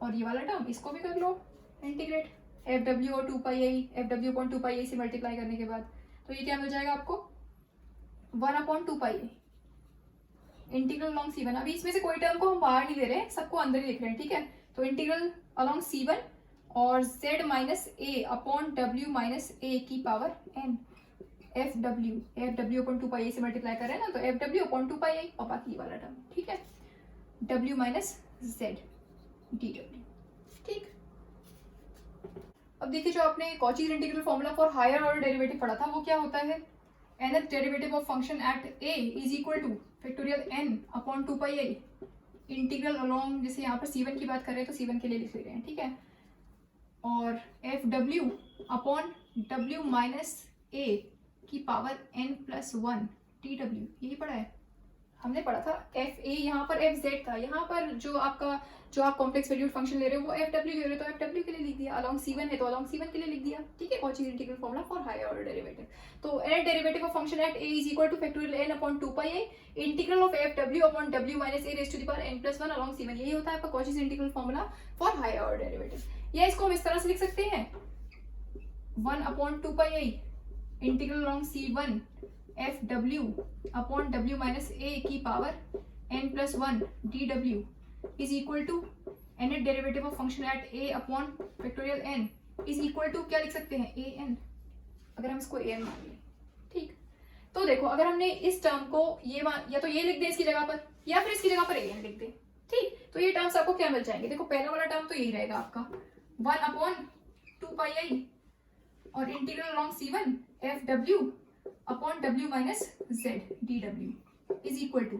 और ये वाला टर्म इसको भी कर लो इंटीग्रेट, एफ डब्ल्यू और 2 अपॉन 2 से मल्टीप्लाई करने के बाद, तो ये क्या मिल जाएगा आपको 1 अपॉन 2 इंटीग्रल अलॉन्ग C1। अभी इसमें से कोई टर्म को हम बाहर नहीं दे रहे हैं, सबको अंदर ही लिख रहे हैं, ठीक है। तो इंटीग्रल अलॉन्ग C1 और z minus a upon w minus ए की power n, F W upon 2 से मल्टीप्लाई कर रहे हैं ना, तो एफ डब्ल्यू अपॉन 2 और बाकी ये वाला टर्म, ठीक है, w माइनस जेड डी डब्ल्यू, ठीक। अब देखिए जो आपने Cauchy's integral formula for higher order derivative पढ़ा था, वो क्या होता है, nth derivative of function at a is equal to factorial n upon 2 integral along, जैसे यहाँ पर C1 की बात कर रहे हैं तो C1 के लिए लिख रहे हैं, ठीक है, और f W upon w minus ए की पावर n प्लस 1 टी डब्ल्यू, यही पढ़ा है हमने, पढ़ा था एफ ए, यहाँ पर एफ जेड था, यहाँ पर जो आप कॉम्प्लेक्स वैल्यूड फंक्शन ले रहे हो वो एफ डब्ल्यू ले रहे हो, तो एफ डब्ल्यू के लिए लिख दिया, अलॉन्ग C1 है तो अलॉन्ग C1 के लिए लिख दिया, ठीक है, Cauchy integral formula for higher order derivative. तो nth derivative of function at a is equal to factorial n upon 2 integral of F W upon w minus a raise to the power n plus 1 along C1, यही होता है आपका Cauchy integral formula for higher order derivative. या इसको हम इस तरह से लिख सकते हैं 1 upon 2 integral along C1 F W upon w minus ए की पावर n प्लस 1 डी डब्ल्यू is equal to nth derivative of function at a upon factorial n is equal to क्या लिख सकते हैं an, अगर हम इसको an मान लें, ठीक। तो देखो अगर हमने इस टर्म को ये या तो ये लिख दें इसकी जगह पर, या फिर इसकी जगह पर an लिख दें, ठीक, तो ये टर्म्स आपको क्या मिल जाएंगे, देखो पहला वाला टर्म तो यही रहेगा आपका 1 अपॉन 2 और integral along C1 F W upon w minus Z D डब्ल्यू इज इक्वल टू,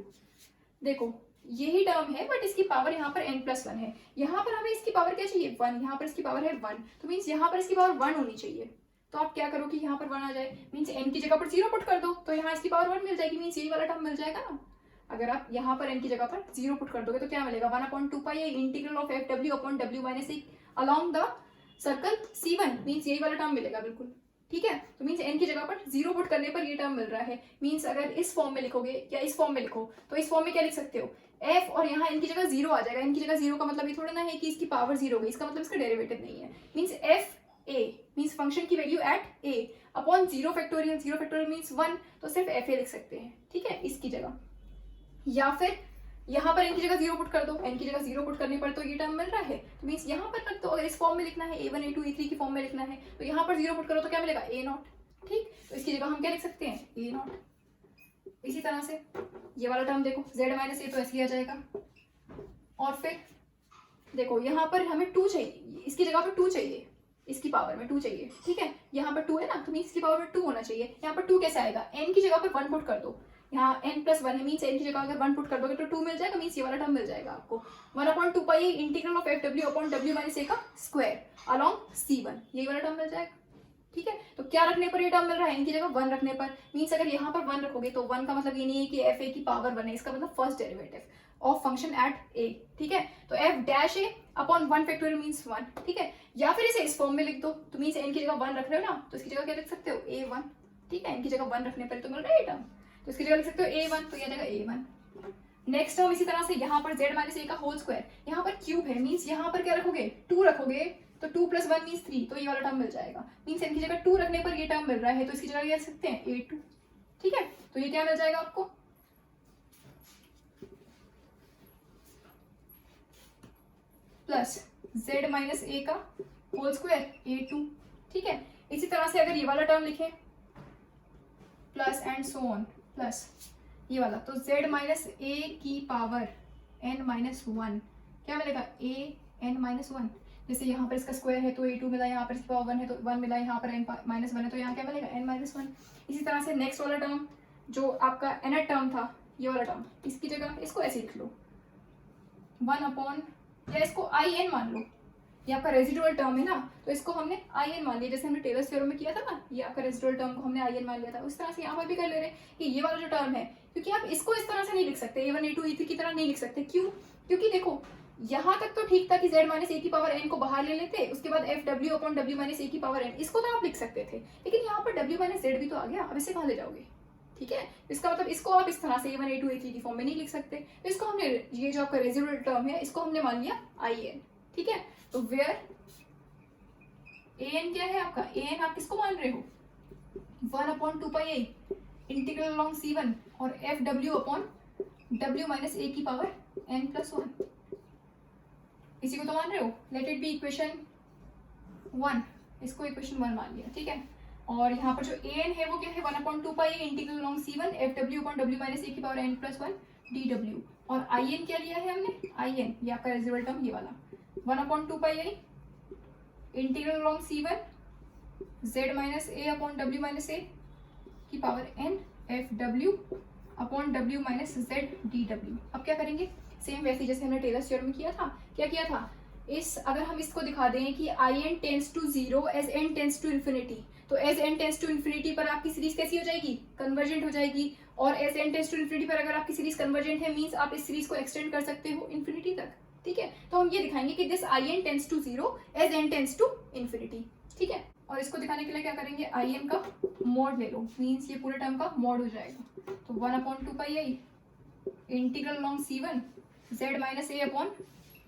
देखो यही टर्म है बट इसकी पावर यहाँ पर n प्लस 1 है, यहाँ पर हमें इसकी पावर क्या चाहिए 1, यहाँ पर इसकी पावर है 1, तो मीन्स यहाँ पर इसकी पावर 1 होनी चाहिए। तो आप क्या करो कि यहाँ पर 1 आ जाए, मीन्स n की जगह पर 0 पुट कर दो, तो यहाँ इसकी पावर 1 मिल जाएगी, मीन्स यही वाला टर्म मिल जाएगा ना। अगर आप यहाँ पर n की जगह पर 0 पुट कर दोगे तो क्या मिलेगा 1 upon 2 integral of F W upon w minus A along the circle C1, means यही वाला टर्म मिलेगा बिल्कुल, ठीक है। तो मीन्स n की जगह पर 0 पुट करने पर ये टर्म मिल रहा है, मीन्स अगर इस फॉर्म में लिखोगे या इस फॉर्म में लिखो तो इस फॉर्म में क्या लिख सकते हो f और यहाँ n की जगह 0 आ जाएगा, n की जगह 0 का मतलब ये थोड़ा ना है कि इसकी पावर 0 होगी, इसका मतलब इसका डेरिवेटिव नहीं है, means f a means function की value at a upon 0 factorial means 1, तो सिर्फ f a लिख सकते हैं, ठीक है, इसकी जगह। या फिर यहाँ पर n की जगह 0 पुट कर दो, n की जगह 0 पुट करने पर तो ये टर्म मिल रहा है, तो मीन्स यहाँ पर रख दो, अगर इस फॉर्म में लिखना है a1 a2 a3 की फॉर्म में लिखना है तो यहाँ पर 0 पुट करो तो क्या मिलेगा a0, ठीक, तो इसकी जगह हम क्या लिख सकते हैं a0। इसी तरह से ये वाला टर्म देखो z माइनस ए तो ऐसे ही आ जाएगा, और फिर देखो यहाँ पर हमें 2 चाहिए, इसकी जगह पर 2 चाहिए, इसकी पावर में 2 चाहिए, ठीक है, यहाँ पर 2 है ना, तो मीन्स इसकी पावर में 2 होना चाहिए, यहाँ पर 2 कैसे आएगा, n की जगह पर 1 पुट कर दो, यहाँ n प्लस 1 है, मीन्स n की जगह अगर 1 पुट कर दोगे तो 2 मिल जाएगा, मीन्स ये वाला टर्म मिल जाएगा आपको 1 upon 2 integral of F W upon w minus a का स्क्वायर अलॉन्ग C1, यही वाला टर्म मिल जाएगा, ठीक है। तो क्या रखने पर ये टर्म मिल रहा है, n की जगह 1 रखने पर, मीन्स अगर यहाँ पर 1 रखोगे तो 1 का मतलब ये नहीं है कि एफ ए की पावर 1 है, इसका मतलब first derivative of function at a, ठीक है। तो एफ डैश ए अपॉन 1 फैक्टोरियल मीन्स 1, ठीक है, या फिर इसे इस फॉर्म में लिख दो, तो मीन्स n की जगह 1 रख रहे हो ना, तो इसकी जगह क्या लिख सकते हो a1, ठीक है, n की जगह 1 रखने पर तो मिल रहा है ये टर्म, तो इसकी जगह लिख सकते हो a1, तो यह जगह a1। नेक्स्ट टर्म इसी तरह से यहाँ पर z माइनस ए का होल स्क्वायर, यहाँ पर क्यूब है, मीन्स यहाँ पर क्या रखोगे 2 रखोगे, तो 2 प्लस 1 मीन्स 3, तो ये वाला टर्म मिल जाएगा, मीन्स n की जगह 2 रखने पर ये टर्म मिल रहा है, तो इसकी जगह लिख सकते हैं a2, ठीक है। तो ये क्या मिल जाएगा आपको प्लस z माइनस ए का होल स्क्वायर a2। ठीक है, इसी तरह से अगर ये वाला टर्म लिखें plus and so on plus ये वाला, तो z माइनस ए की पावर n माइनस वन क्या मिलेगा a n माइनस वन। जैसे यहाँ पर इसका स्क्वायर है तो a2 मिला, यहाँ पर इसकी पावर 1 है तो 1 मिला, यहाँ पर n माइनस वन है तो यहाँ क्या मिलेगा n माइनस वन। इसी तरह से नेक्स्ट वाला टर्म जो आपका nth टर्म था ये वाला टर्म, इसकी जगह इसको ऐसे लिख लो 1 अपॉन, या इसको in मान लो, ये आपका रेजिडुअल टर्म है ना तो इसको हमने in मान लिया, जैसे हमने टेलर्स थ्योरम में किया था ना, ये आपका रेजिडुअल टर्म को हमने in मान लिया था, उस तरह से यहाँ पर भी कर ले रहे हैं कि ये वाला जो टर्म है, क्योंकि आप इसको इस तरह से नहीं लिख सकते a1 a2 a3 की तरह नहीं लिख सकते। क्यों? क्योंकि देखो यहाँ तक तो ठीक था कि z माइनस ए की पावर n को बाहर ले लेते, उसके बाद f w upon w minus ए की पावर n, इसको तो आप लिख सकते थे, लेकिन यहाँ पर w माइनस z भी तो आ गया, अब इसे कहाँ ले जाओगे? ठीक है, इसका मतलब इसको आप इस तरह से a1 a2 a3 की फॉर्म में नहीं लिख सकते, इसको हमने ये जो आपका रेजिडुअल टर्म है इसको हमने मान लिया in। ठीक है, तो वेयर an क्या है आपका, an आप किसको मान रहे हो 1 upon 2 pi integral along c1 और f w upon w minus ए की पावर n प्लस वन, इसी को तो मान रहे हो। लेट इट बी इक्वेशन 1, इसको इक्वेशन 1 मान लिया। ठीक है, और यहाँ पर जो an है वो क्या है 1 upon 2 pi integral along c1 f w upon w minus ए की power n plus one dw, और in क्या लिया है हमने, in ये आपका रेजिडुअल टर्म ये वाला 1 upon 2 pi integral along c1 z minus a upon w minus ए की power n f w upon w minus z dw। अब क्या करेंगे, सेम वैसे जैसे हमने टेलर्स थ्योरम में किया था, क्या किया था, इस अगर हम इसको दिखा दें कि in tends to 0 as n tends to infinity, तो as n tends to infinity पर आपकी सीरीज कैसी हो जाएगी, कन्वर्जेंट हो जाएगी, और as n tends to infinity पर अगर आपकी सीरीज कन्वर्जेंट है मींस आप इस सीरीज को एक्सटेंड कर सकते हो इन्फिनिटी तक। ठीक है, तो हम ये दिखाएंगे कि this in tends to 0 as n tends to infinity. ठीक है, और इसको दिखाने के लिए क्या करेंगे, in का मॉड ले लो, मींस ये पूरे टर्म का मॉड हो जाएगा, तो 1 upon 2 pi integral along c1 z minus a upon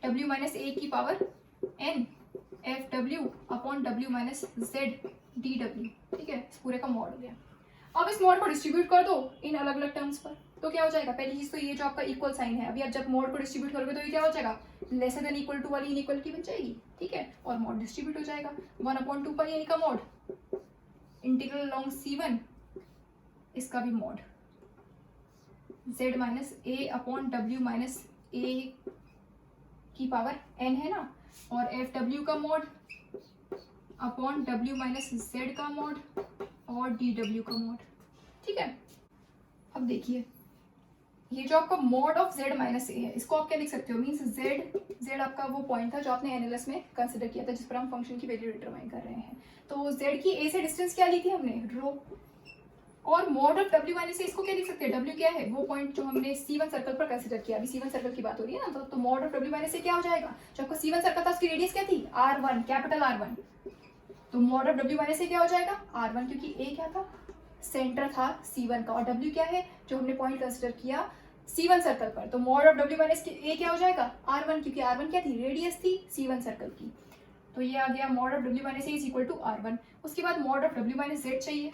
w minus ए की power n f w upon w minus z dw। ठीक है, इस पूरे का मॉड हो गया। अब इस मॉड को डिस्ट्रीब्यूट कर दो इन अलग अलग टर्म्स पर, तो क्या हो जाएगा, पहली चीज तो ये जो आपका इक्वल साइन है, अभी आप जब मॉड को डिस्ट्रीब्यूट करोगे तो ये क्या हो जाएगा, लेसर देन इक्वल टू वाली इनइक्वालिटी बन जाएगी। ठीक है, और मॉड डिस्ट्रीब्यूट हो जाएगा 1 अपॉन 2 पाई का मॉड इंटीग्रल अलोंग c1, इसका भी mod z minus a upon w minus ए की पावर n है ना, और एफ डब्ल्यू का mod upon w minus z का मॉड और dw का मॉड। ठीक है, अब देखिए ये जो आपका मॉड ऑफ z माइनस ए है, इसको आप क्या लिख सकते हो, मीन्स z आपका वो पॉइंट था जो आपने एनालिसिस में कंसिडर किया था जिस पर हम फंक्शन की वैल्यू डिटरमाइन कर रहे हैं, तो z की a से डिस्टेंस क्या ली थी हमने, रो, और मॉड ऑफ w माइनस ए इसको क्या लिख सकते हैं, w क्या है, वो पॉइंट जो हमने c1 सर्कल पर कंसिडर किया, अभी c1 सर्कल की बात हो रही है ना, तो मॉड ऑफ w माइनस ए क्या हो जाएगा, जो आपका c1 सर्कल था उसकी रेडियस क्या थी r1, कैपिटल R1, तो मॉड ऑफ w माइनस ए क्या हो जाएगा r1, क्योंकि a क्या था, सेंटर था c1 का, और w क्या है जो हमने पॉइंट कंसिडर किया c1 सर्कल पर, तो मॉड ऑफ w माइनस ए क्या हो जाएगा r1, क्योंकि r1 क्या थी, रेडियस थी c1 सर्कल की, तो ये आ गया mod of w minus a is equal to r1। उसके बाद mod of w minus z चाहिए,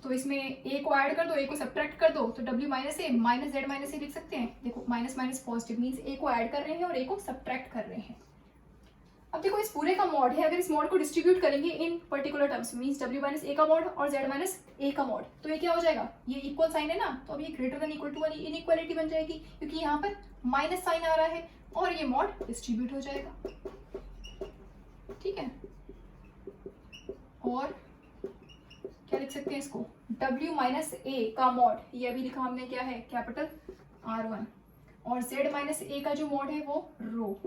तो इसमें a को ऐड कर दो, a को सब्ट्रैक्ट कर दो, तो w माइनस ए माइनस z माइनस ए लिख सकते हैं। देखो minus minus positive means a को ऐड कर रहे हैं और a को सब्ट्रैक्ट कर रहे हैं। अब देखो इस पूरे का मॉड है, अगर इस मॉड को डिस्ट्रीब्यूट करेंगे इन particular terms means w minus a का मॉड और z माइनस ए का मॉड, तो ये क्या हो जाएगा, ये इक्वल साइन है ना, तो अब ये ग्रेटर देन इक्वल टू वाली इनइक्वालिटी बन जाएगी, क्योंकि यहाँ पर माइनस साइन आ रहा है और ये मॉड डिस्ट्रीब्यूट हो जाएगा। ठीक है, और क्या लिख सकते हैं इसको, w माइनस ए का मॉड, ये अभी लिखा हमने क्या है, कैपिटल R1, और z माइनस ए का जो मॉड है वो रो।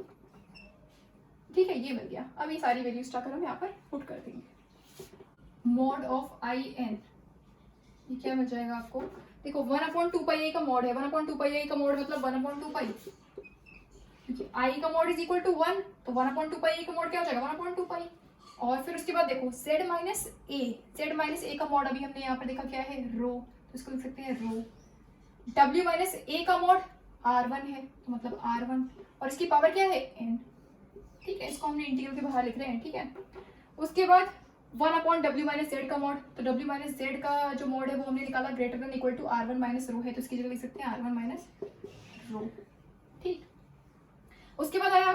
ठीक है, ये मिल गया। अब ये सारी वैल्यूज जाकर हम यहाँ पर पुट कर देंगे। मॉड ऑफ in, ये क्या मिल जाएगा आपको, देखो 1 अपॉन 2 पाई का मॉड है, 1 अपॉन 2 पाई का मॉड मतलब 1 अपॉन 2 पाई, क्योंकि i का मॉड इज इक्वल टू 1, तो 1 अपॉन 2 पाई का मॉड क्या हो जाएगा, 1 अपॉन 2 पाई, और फिर उसके बाद देखो z माइनस ए का मॉड अभी हमने यहाँ पर देखा क्या है, रो, तो इसको लिख सकते हैं रो, w माइनस ए का मॉड r1 है, तो मतलब r1, और इसकी पावर क्या है n। ठीक है, इसको हमने इंटीग्रल के बाहर लिख रहे हैं। ठीक है, उसके बाद 1 अपॉन w माइनस जेड का मॉड, तो w माइनस जेड का जो मॉड है वो हमने निकाला greater than equal to r1 minus rho है, तो इसकी जगह लिख सकते हैं r1 माइनस रो। ठीक, उसके बाद आया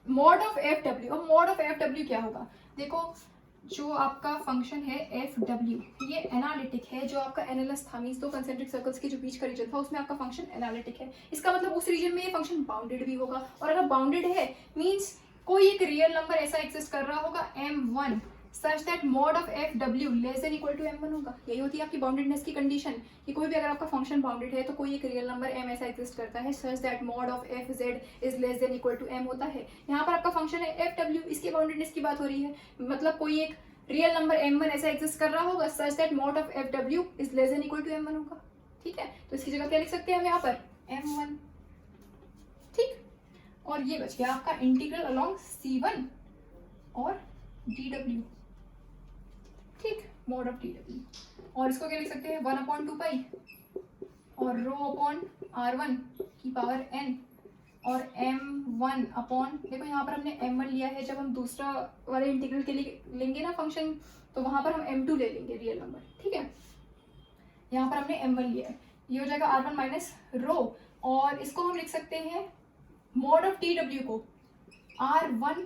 मॉड ऑफ एफ डब्ल्यू। अब मॉड ऑफ एफ डब्ल्यू क्या होगा, देखो जो आपका फंक्शन है एफ डब्ल्यू, ये एनालिटिक है, जो आपका एनालिस था मीन्स दो कंसेंट्रिक सर्कल्स के जो बीच का रीजन था उसमें आपका फंक्शन एनालिटिक है। इसका मतलब उस रीजन में ये फंक्शन बाउंडेड भी होगा, और अगर बाउंडेड है मीन्स कोई एक रियल नंबर ऐसा एग्जिस्ट कर रहा होगा m1 such that mod of F डब्ल्यू less than equal to m1 होगा। यही होती है आपकी बाउंडेडनेस की कंडीशन कि कोई भी अगर आपका फंक्शन बाउंडेड है तो कोई एक रियल नंबर m ऐसा एग्जिस्ट करता है such that mod of f Z is less than equal to m होता है। यहाँ पर आपका फंक्शन है एफ डब्ल्यू, इसकी बाउंडेडनेस की बात हो रही है, मतलब कोई एक रियल नंबर m1 ऐसा एग्जिस्ट कर रहा होगा such that mod of F डब्ल्यू is less than equal to m1 होगा। ठीक है, तो इसकी जगह क्या लिख सकते हैं हम यहाँ पर m1। ठीक, और ये बच गया आपका इंटीग्रल अलोंग c1 और dw। ठीक, मॉड ऑफ dw, और इसको क्या लिख सकते हैं 1/2 पाई और रो अपॉन r1 की पावर n और m1 अपॉन, देखो यहाँ पर हमने m1 लिया है, जब हम दूसरा वाले इंटीग्रल के लिए लेंगे ना फंक्शन तो वहां पर हम m2 ले लेंगे रियल नंबर। ठीक है, यहाँ पर हमने m1 लिया है, ये हो जाएगा r1 माइनस रो, और इसको हम लिख सकते हैं मॉड ऑफ dw को r1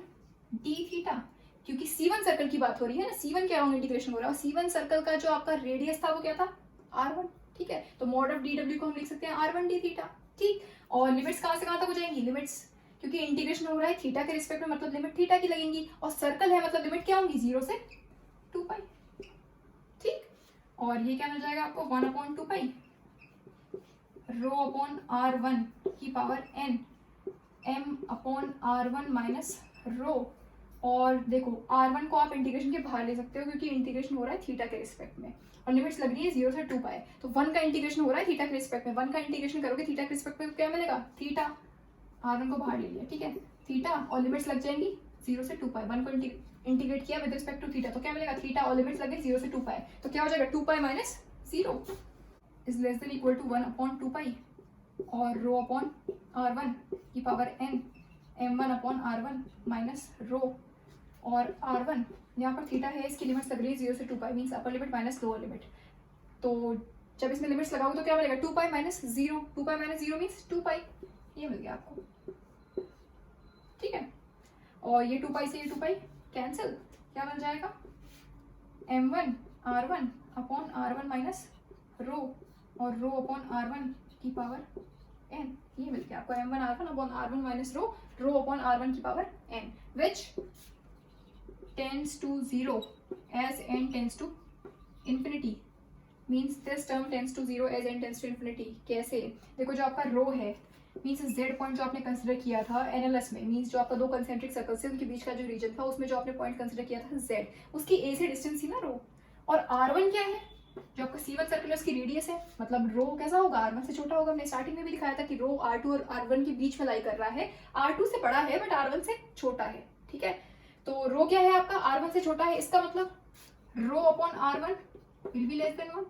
d थीटा, क्योंकि c1 सर्कल की बात हो रही है ना, c1 के अराउंड इंटीग्रेशन हो रहा है और c1 सर्कल का जो आपका रेडियस था वो क्या था r1। ठीक है, तो मॉड ऑफ dw को हम लिख सकते हैं r1 d थीटा। ठीक, और लिमिट्स कहाँ से कहाँ तक हो जाएंगी, लिमिट्स क्योंकि इंटीग्रेशन हो रहा है थीटा के रिस्पेक्ट में मतलब लिमिट थीटा की लगेंगी, और सर्कल है मतलब लिमिट क्या होंगी 0 से 2 पाई। ठीक, और ये क्या मिल जाएगा आपको 1/2 पाई रो अपॉन r1 की power n m upon r1 minus rho, और देखो r1 को आप इंटीग्रेशन के बाहर ले सकते हो क्योंकि इंटीग्रेशन हो रहा है थीटा के रिस्पेक्ट में, और लिमिट्स लग रही है 0 से 2 पाई, तो 1 का इंटीग्रेशन हो रहा है थीटा के रिस्पेक्ट में, 1 का इंटीग्रेशन करोगे थीटा के रिस्पेक्ट में क्या मिलेगा थीटा, r1 को बाहर ले लिया। ठीक है, थीटा और लिमिट्स लग जाएंगी 0 से 2 पाई, 1 को इंटीग्रेट किया विद रिस्पेक्ट टू थीटा तो क्या मिलेगा थीटा, और लिमिट्स लग गई 0 से 2 पाई, तो क्या हो जाएगा 2 pi minus 0 is less than equal to 1/2 पाई और रो अपॉन r1 की power n m1 upon r1 minus rho, और r1 यहाँ पर थीटा है, इसकी लिमिट्स लग रही है 0 से 2 पाई मीन्स अपर लिमिट माइनस लोअर लिमिट, तो जब इसमें लिमिट्स लगाओगे तो क्या मिलेगा 2 pi minus 0, 2 pi minus 0 means 2 पाई, ये मिल गया आपको। ठीक है, और ये 2 पाई से ये 2 पाई कैंसिल, क्या बन जाएगा m1 r1 upon r1 minus rho, और रो अपॉन r1 की पावर n, ये मिल गया आपको m1 r1 upon r1 minus रो अपॉन r1 की power n which tends to 0 as n tends to infinity, means this term tends to 0 as n tends to infinity। कैसे, देखो जो आपका रो है मीन्स z पॉइंट जो आपने कंसिडर किया था एनालिस में, मीन्स जो आपका दो कंसेंट्रिक सर्कल्स थे उनके बीच का जो रीजन था उसमें जो आपने पॉइंट कंसिडर किया था z, उसकी a से डिस्टेंस थी ना रो, और r1 क्या है जो आपका c1 सर्कल है उसकी रेडियस है, मतलब रो कैसा होगा r1 से छोटा होगा। हमने स्टार्टिंग में भी दिखाया था कि रो r2 और r1 के बीच में लाई कर रहा है, r2 से बड़ा है बट r1 से छोटा है। ठीक है, तो रो क्या है आपका r1 से छोटा है, इसका मतलब रो upon r1 will be less than 1।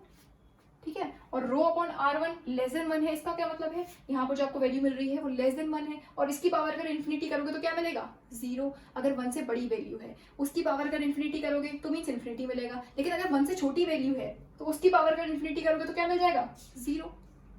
ठीक है, और rho upon r1 less than 1 है, इसका क्या मतलब है यहाँ पर जो आपको वैल्यू मिल रही है वो लेस देन 1 है, और इसकी पावर अगर इन्फिनिटी करोगे तो क्या मिलेगा 0, अगर 1 से बड़ी वैल्यू है उसकी पावर अगर इन्फिनिटी करोगे तो मीन्स इन्फिनिटी मिलेगा, लेकिन अगर 1 से छोटी वैल्यू है तो उसकी पावर अगर इन्फिनिटी करोगे तो क्या मिल जाएगा 0।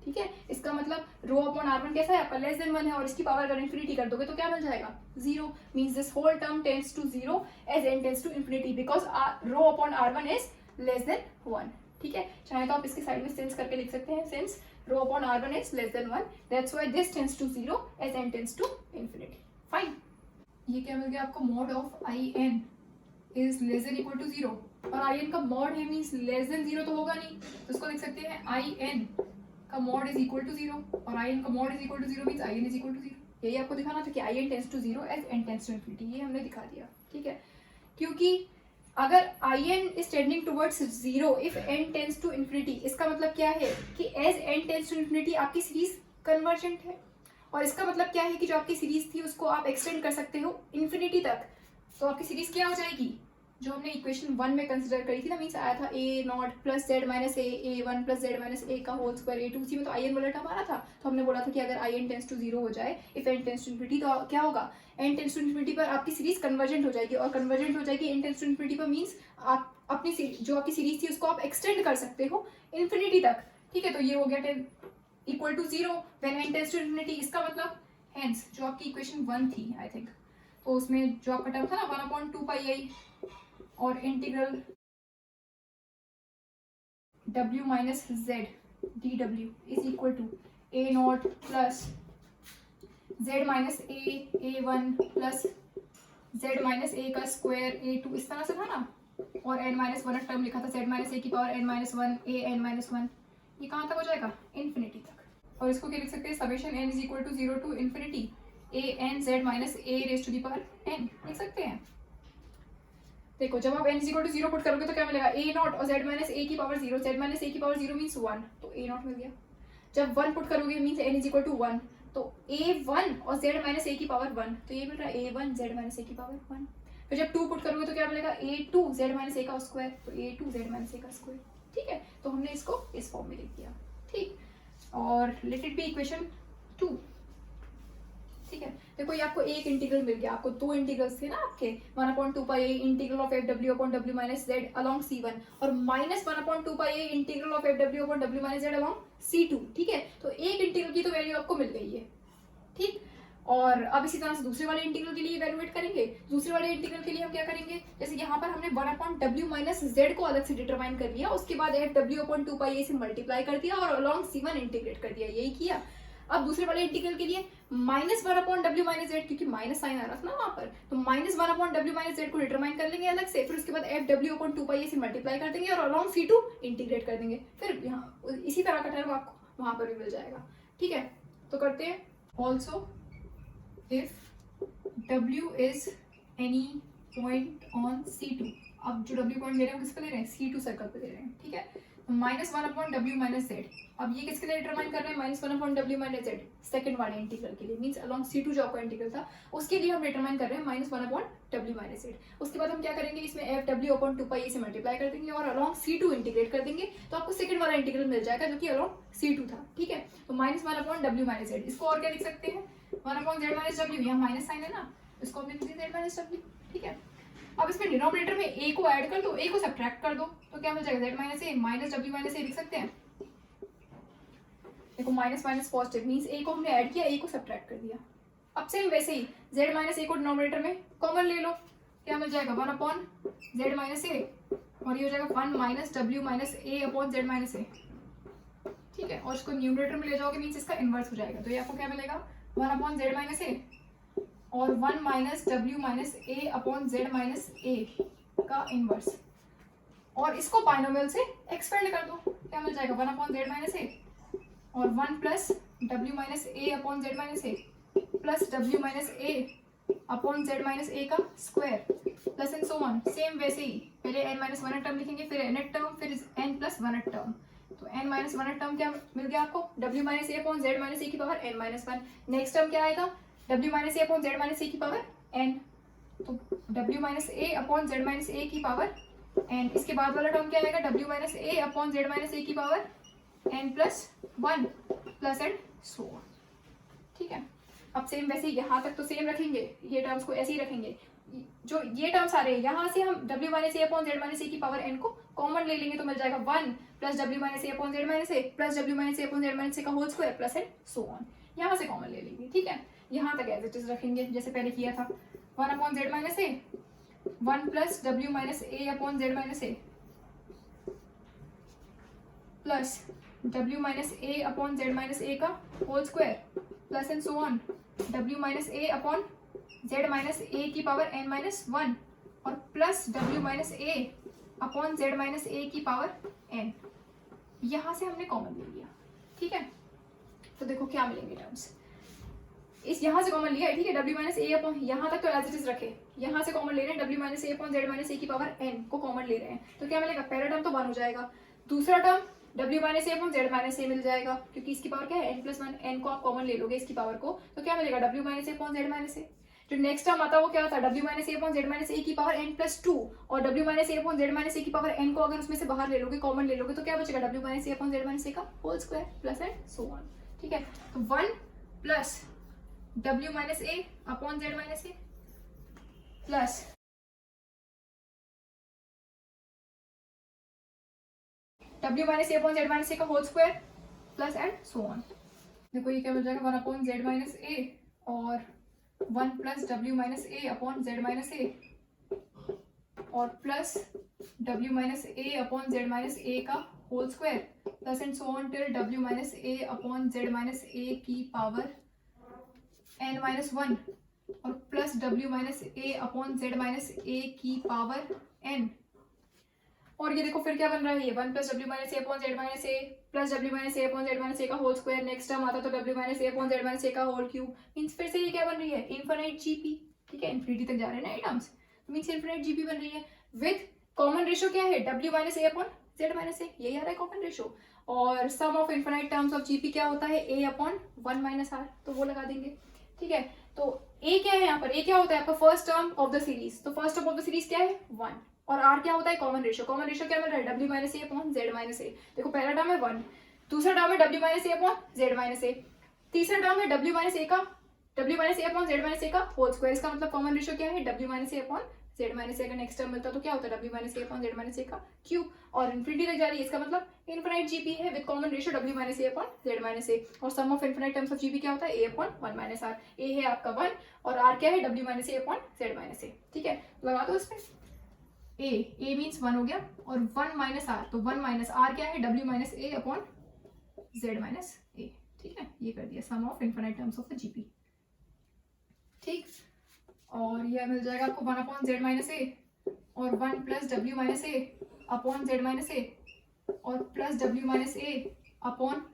ठीक है, इसका मतलब रो अपॉन r1 कैसा है आपका लेस देन 1 है, और इसकी पावर अगर इन्फिनिटी कर दोगे तो क्या मिल जाएगा 0, means this whole term tends to 0 as n tends to infinity because rho upon r1 is less than 1। ठीक है, चाहे तो आप इसकी साइड में सेंस करके लिख सकते हैं, since rho upon r1 is less than 1 that's why this tends to 0 as n tends to infinity. Fine, ये क्या मिल गया आपको mod of in is less than equal to 0, और in का मॉड है मींस लेस देन 0 तो होगा नहीं, तो इसको लिख सकते हैं in का मॉड इज इक्वल टू 0, और in का mod is equal to 0 means in is equal to 0। यही आपको दिखाना था कि in tends to 0 as n tends to infinity, ये हमने दिखा दिया। ठीक है, क्योंकि अगर in is tending towards 0 if n tends to infinity, इसका मतलब क्या है कि as n tends to infinity आपकी सीरीज कन्वर्जेंट है, और इसका मतलब क्या है कि जो आपकी सीरीज थी उसको आप एक्सटेंड कर सकते हो इन्फिनिटी तक, तो आपकी सीरीज क्या हो जाएगी जो हमने इक्वेशन 1 में कंसिडर करी थी ना, मीन्स आया था a naught plus z minus a one plus z minus a का होल स्क्वायर ए टू, उसी में तो in वाला टर्म आ रहा था, तो हमने बोला था कि अगर in टेंस टू 0 हो जाए if n tends to infinity तो क्या होगा n टेंस टू इन्फिनिटी पर आपकी सीरीज कन्वर्जेंट हो जाएगी, और कन्वर्जेंट हो जाएगी n टेंस टू इन्फिनिटी पर मीन्स आप अपनी जो आपकी सीरीज थी उसको आप एक्सटेंड कर सकते हो इन्फिनिटी तक। ठीक है, तो ये हो गया equal to 0 when n tends to infinity, इसका मतलब हेंस जो आपकी इक्वेशन 1 थी आई थिंक, तो उसमें जो आपका टर्म था ना 1/2 पाई आई और integral w minus Z D डब्ल्यू is equal to a naught plus z minus a one plus z minus a का स्क्वायर ए टू, इस तरह से था ना, और एन माइनस वन टर्म लिखा था जेड माइनस ए की power N minus one A N minus one, ये कहाँ तक हो जाएगा, इन्फिनिटी तक। और इसको क्या लिख सकते हैं, summation n is equal to 0 to infinity a n z minus a raise to the power n लिख सकते हैं। देखो जब आप n is equal to 0 put करोगे तो क्या मिलेगा, ए नॉट और जेड माइनस ए की पावर 0, जेड माइनस ए की पावर 0 मीन्स 1, तो ए नॉट मिल गया। जब 1 पुट करोगे means n is equal to 1, तो a1 और z माइनस ए की पावर 1, तो ये मिल रहा है a1 z माइनस ए की पावर 1। फिर जब 2 पुट करोगे तो क्या मिलेगा, a2 z माइनस ए का स्क्वायर, तो a2 z माइनस ए का स्क्वायर। ठीक है, तो हमने इसको इस फॉर्म में लिख दिया। ठीक, और लेट इट बी इक्वेशन 2। ठीक है, देखो ये आपको एक इंटीग्रल मिल गया, आपको दो इंटीग्रल्स थे ना आपके, 1/2 पाई a integral of fw upon w minus z along c1 और minus 1/2 pi a integral of fw upon w minus z along c2। ठीक है, तो एक इंटीग्रल की तो वैल्यू आपको मिल गई है। ठीक, और अब इसी तरह से दूसरे वाले इंटीग्रल के लिए इवैल्यूएट करेंगे। दूसरे वाले इंटीग्रल के लिए हम क्या करेंगे, जैसे यहाँ पर हमने 1/w माइनस z को अलग से डिटरमाइन कर लिया, उसके बाद fw अपॉन 2 पाई a से मल्टीप्लाई कर दिया और अलोंग c1 इंटीग्रेट कर दिया, यही किया। अब दूसरे वाले इंटीग्रल के लिए माइनस 1/w माइनस जेड, क्योंकि माइनस साइन आ रहा था ना वहां पर, तो माइनस 1/w माइनस जेड को डिटरमाइन कर लेंगे अलग से, फिर उसके बाद fw अपॉन 2 पाई a से मल्टीप्लाई कर देंगे और अलोंग c2 इंटीग्रेट कर देंगे। फिर यहाँ इसी तरह का टर्म आपको वहां पर भी मिल जाएगा। ठीक है, तो करते हैं। Also if w is any point on c2, अब जो w पॉइंट ले रहे हैं किस पे ले रहे हैं, c2 सर्कल पे ले रहे हैं। ठीक है, माइनस 1/w माइनस जेड, अब ये किसके लिए डिटरमाइन कर रहे हैं, minus 1/w minus Z second वाले इंटीग्रल के लिए, मींस अलोंग c2 जो आपका इंटीग्रल था उसके लिए हम डिटरमाइन कर रहे हैं माइनस 1/w माइनस जेड। उसके बाद हम क्या करेंगे, इसमें fw अपॉन 2 पाई a से मल्टीप्लाई कर देंगे और अलोंग c2 इंटीग्रेट कर देंगे, तो आपको सेकंड वाला इंटीग्रल मिल जाएगा जो कि अलोंग c2 था। ठीक है, तो माइनस 1/w माइनस जेड, इसको और क्या लिख सकते हैं, 1/z माइनस w, यहाँ माइनस साइन है ना, इसको हम लिख देंगे z माइनस w। ठीक है, अब इसमें डिनोमिनेटर में a को ऐड कर दो, a को सब्ट्रैक्ट कर दो, तो क्या मिल जाएगा, z minus a minus w minus a लिख सकते हैं। देखो minus minus positive means a को हमने ऐड किया, a को सब्ट्रैक्ट कर दिया। अब सेम वैसे ही z माइनस a को डिनोमिनेटर में कॉमन ले लो, क्या मिल जाएगा, 1/z माइनस a, और ये हो जाएगा 1 minus w minus a upon z minus a। ठीक है, और इसको न्यूमरेटर में ले जाओगे मींस इसका इनवर्स हो जाएगा, तो ये आपको क्या मिलेगा, 1/z माइनस a और 1 minus w minus a upon z minus a का इनवर्स, और इसको बाइनोमियल से एक्सपेंड कर दो, क्या मिल जाएगा, 1/z माइनस a और 1 plus w minus a upon z minus a plus w minus a upon z minus a का square plus and so on. Same वैसे ही पहले n माइनस वन टर्म लिखेंगे, फिर n टर्म, फिर n प्लस वन टर्म, तो n माइनस वन टर्म क्या मिल गया आपको, w minus a upon z minus a की power n minus one. Next term क्या आएगा, w minus a upon z minus a की पावर n, तो w minus a upon z minus a की पावर n। इसके बाद वाला टर्म क्या आएगा, w minus a upon z minus a की power n plus one plus and so on. ठीक है, अब सेम वैसे यहाँ तक तो सेम रखेंगे, ये टर्म्स को ऐसे ही रखेंगे, जो ये टर्म्स आ रहे हैं यहाँ से हम w minus a upon z minus a की पावर n को कॉमन ले लेंगे, तो मिल जाएगा 1 plus w minus a upon z minus a plus w minus a upon z minus a का whole square plus and so on, यहाँ से कॉमन ले लेंगे। ठीक है, यहाँ तक एज इट इज रखेंगे जैसे पहले किया था, 1 upon z minus a 1 plus w minus a upon z minus a plus w minus a upon z minus a का whole square plus and so on, w minus a upon z minus a की पावर n माइनस वन और plus w minus a upon z minus a की पावर n, यहाँ से हमने कॉमन ले लिया। ठीक है, तो देखो क्या मिलेंगे टर्म्स, इस यहाँ से कॉमन लिया है। ठीक है, w माइनस a अपॉन, यहाँ तक तो एज इट इज रखे, यहाँ से कॉमन ले रहे हैं, w minus a upon z minus a की पावर n को कॉमन ले रहे हैं, तो क्या मिलेगा, पहला टर्म तो 1 हो जाएगा, दूसरा term w minus a upon z minus a मिल जाएगा, क्योंकि इसकी पावर क्या है n प्लस वन, n को आप कॉमन ले लोगे इसकी पावर को, तो क्या मिलेगा, w minus a upon z minus a। जो नेक्स्ट टर्म आता है वो क्या होता है, w minus a upon z minus a की पावर n प्लस टू, और w minus a upon z minus a की पावर n को अगर उसमें से बाहर ले लोगे, कॉमन ले लोगे, तो क्या बचेगा, w minus a upon z minus a का whole square plus and so on. ठीक है, तो 1 plus w minus a upon z minus a plus w minus a upon z minus a का whole square plus and so on. देखो ये क्या मिल जाएगा, 1 अपॉन z माइनस a और 1 प्लस डब्ल्यू minus a upon Z minus a और प्लस डब्ल्यू minus a upon Z minus a का whole square plus and so on till डब्ल्यू minus a upon Z minus ए की पावर n माइनस 1 और प्लस डब्ल्यू minus a upon Z minus ए की पावर n। और ये देखो फिर क्या बन रहा है, ये 1 प्लस डब्ल्यू minus a upon Z minus a plus डब्ल्यू minus a upon Z minus a का होल स्क्वायर, नेक्स्ट टर्म आता तो W minus a upon Z minus a का होल क्यूब। मीन्स फिर से ये क्या बन रही है, इनफाइनाइट जीपी। ठीक है, इन्फिनिटी तक जा रहे हैं ना ये टर्म्स, मीन्स इनफाइनाइट जीपी बन रही है विद कॉमन रेशियो क्या है, डब्ल्यू minus a upon Z minus a, यही आ रहा है कॉमन रेशियो। और sum of infinite terms of GP क्या होता है, ए अपॉन 1 माइनस आर, तो वो लगा देंगे। ठीक है, तो ए क्या है यहाँ पर, ए क्या होता है आपका first term of the series, तो first term of the series क्या है 1 और आर क्या होता है कॉमन रेशियो। कॉमन रेशियो क्या मिल रहा है, डब्ल्यू minus a upon Z minus ए। देखो पहला टर्म है 1, दूसरा टर्म है डब्ल्यू minus a upon Z minus ए, तीसरा टर्म है डब्ल्यू minus a upon Z minus a का होल स्क्वायर। इसका मतलब कॉमन रेशियो क्या है, डब्ल्यू minus a upon Z minus a का नेक्स्ट टर्म मिलता तो क्या होता है, डब्ल्यू minus a upon Z minus a का क्यूब। और इनफिनिटी तक जा रही है, इसका मतलब इनफिनाइट जीपी है विद कॉमन रेशियो डब्ल्यू minus a upon Z minus a. और sum of infinite terms of GP क्या होता है, a upon 1 minus r. A है आपका 1 और आर क्या है, डब्ल्यू minus a upon Z minus a. ठीक है, लगा दो इसमें ए मीन्स 1 हो गया और 1 माइनस आर, तो 1 माइनस आर क्या है, डब्ल्यू minus a upon Z minus a. ठीक है, ये कर दिया sum of infinite terms of the GP. ठीक, और यह मिल जाएगा आपको 1 अपॉन जेड माइनस ए और 1 प्लस डब्ल्यू minus a upon Z minus a और प्लस डब्ल्यू minus a upon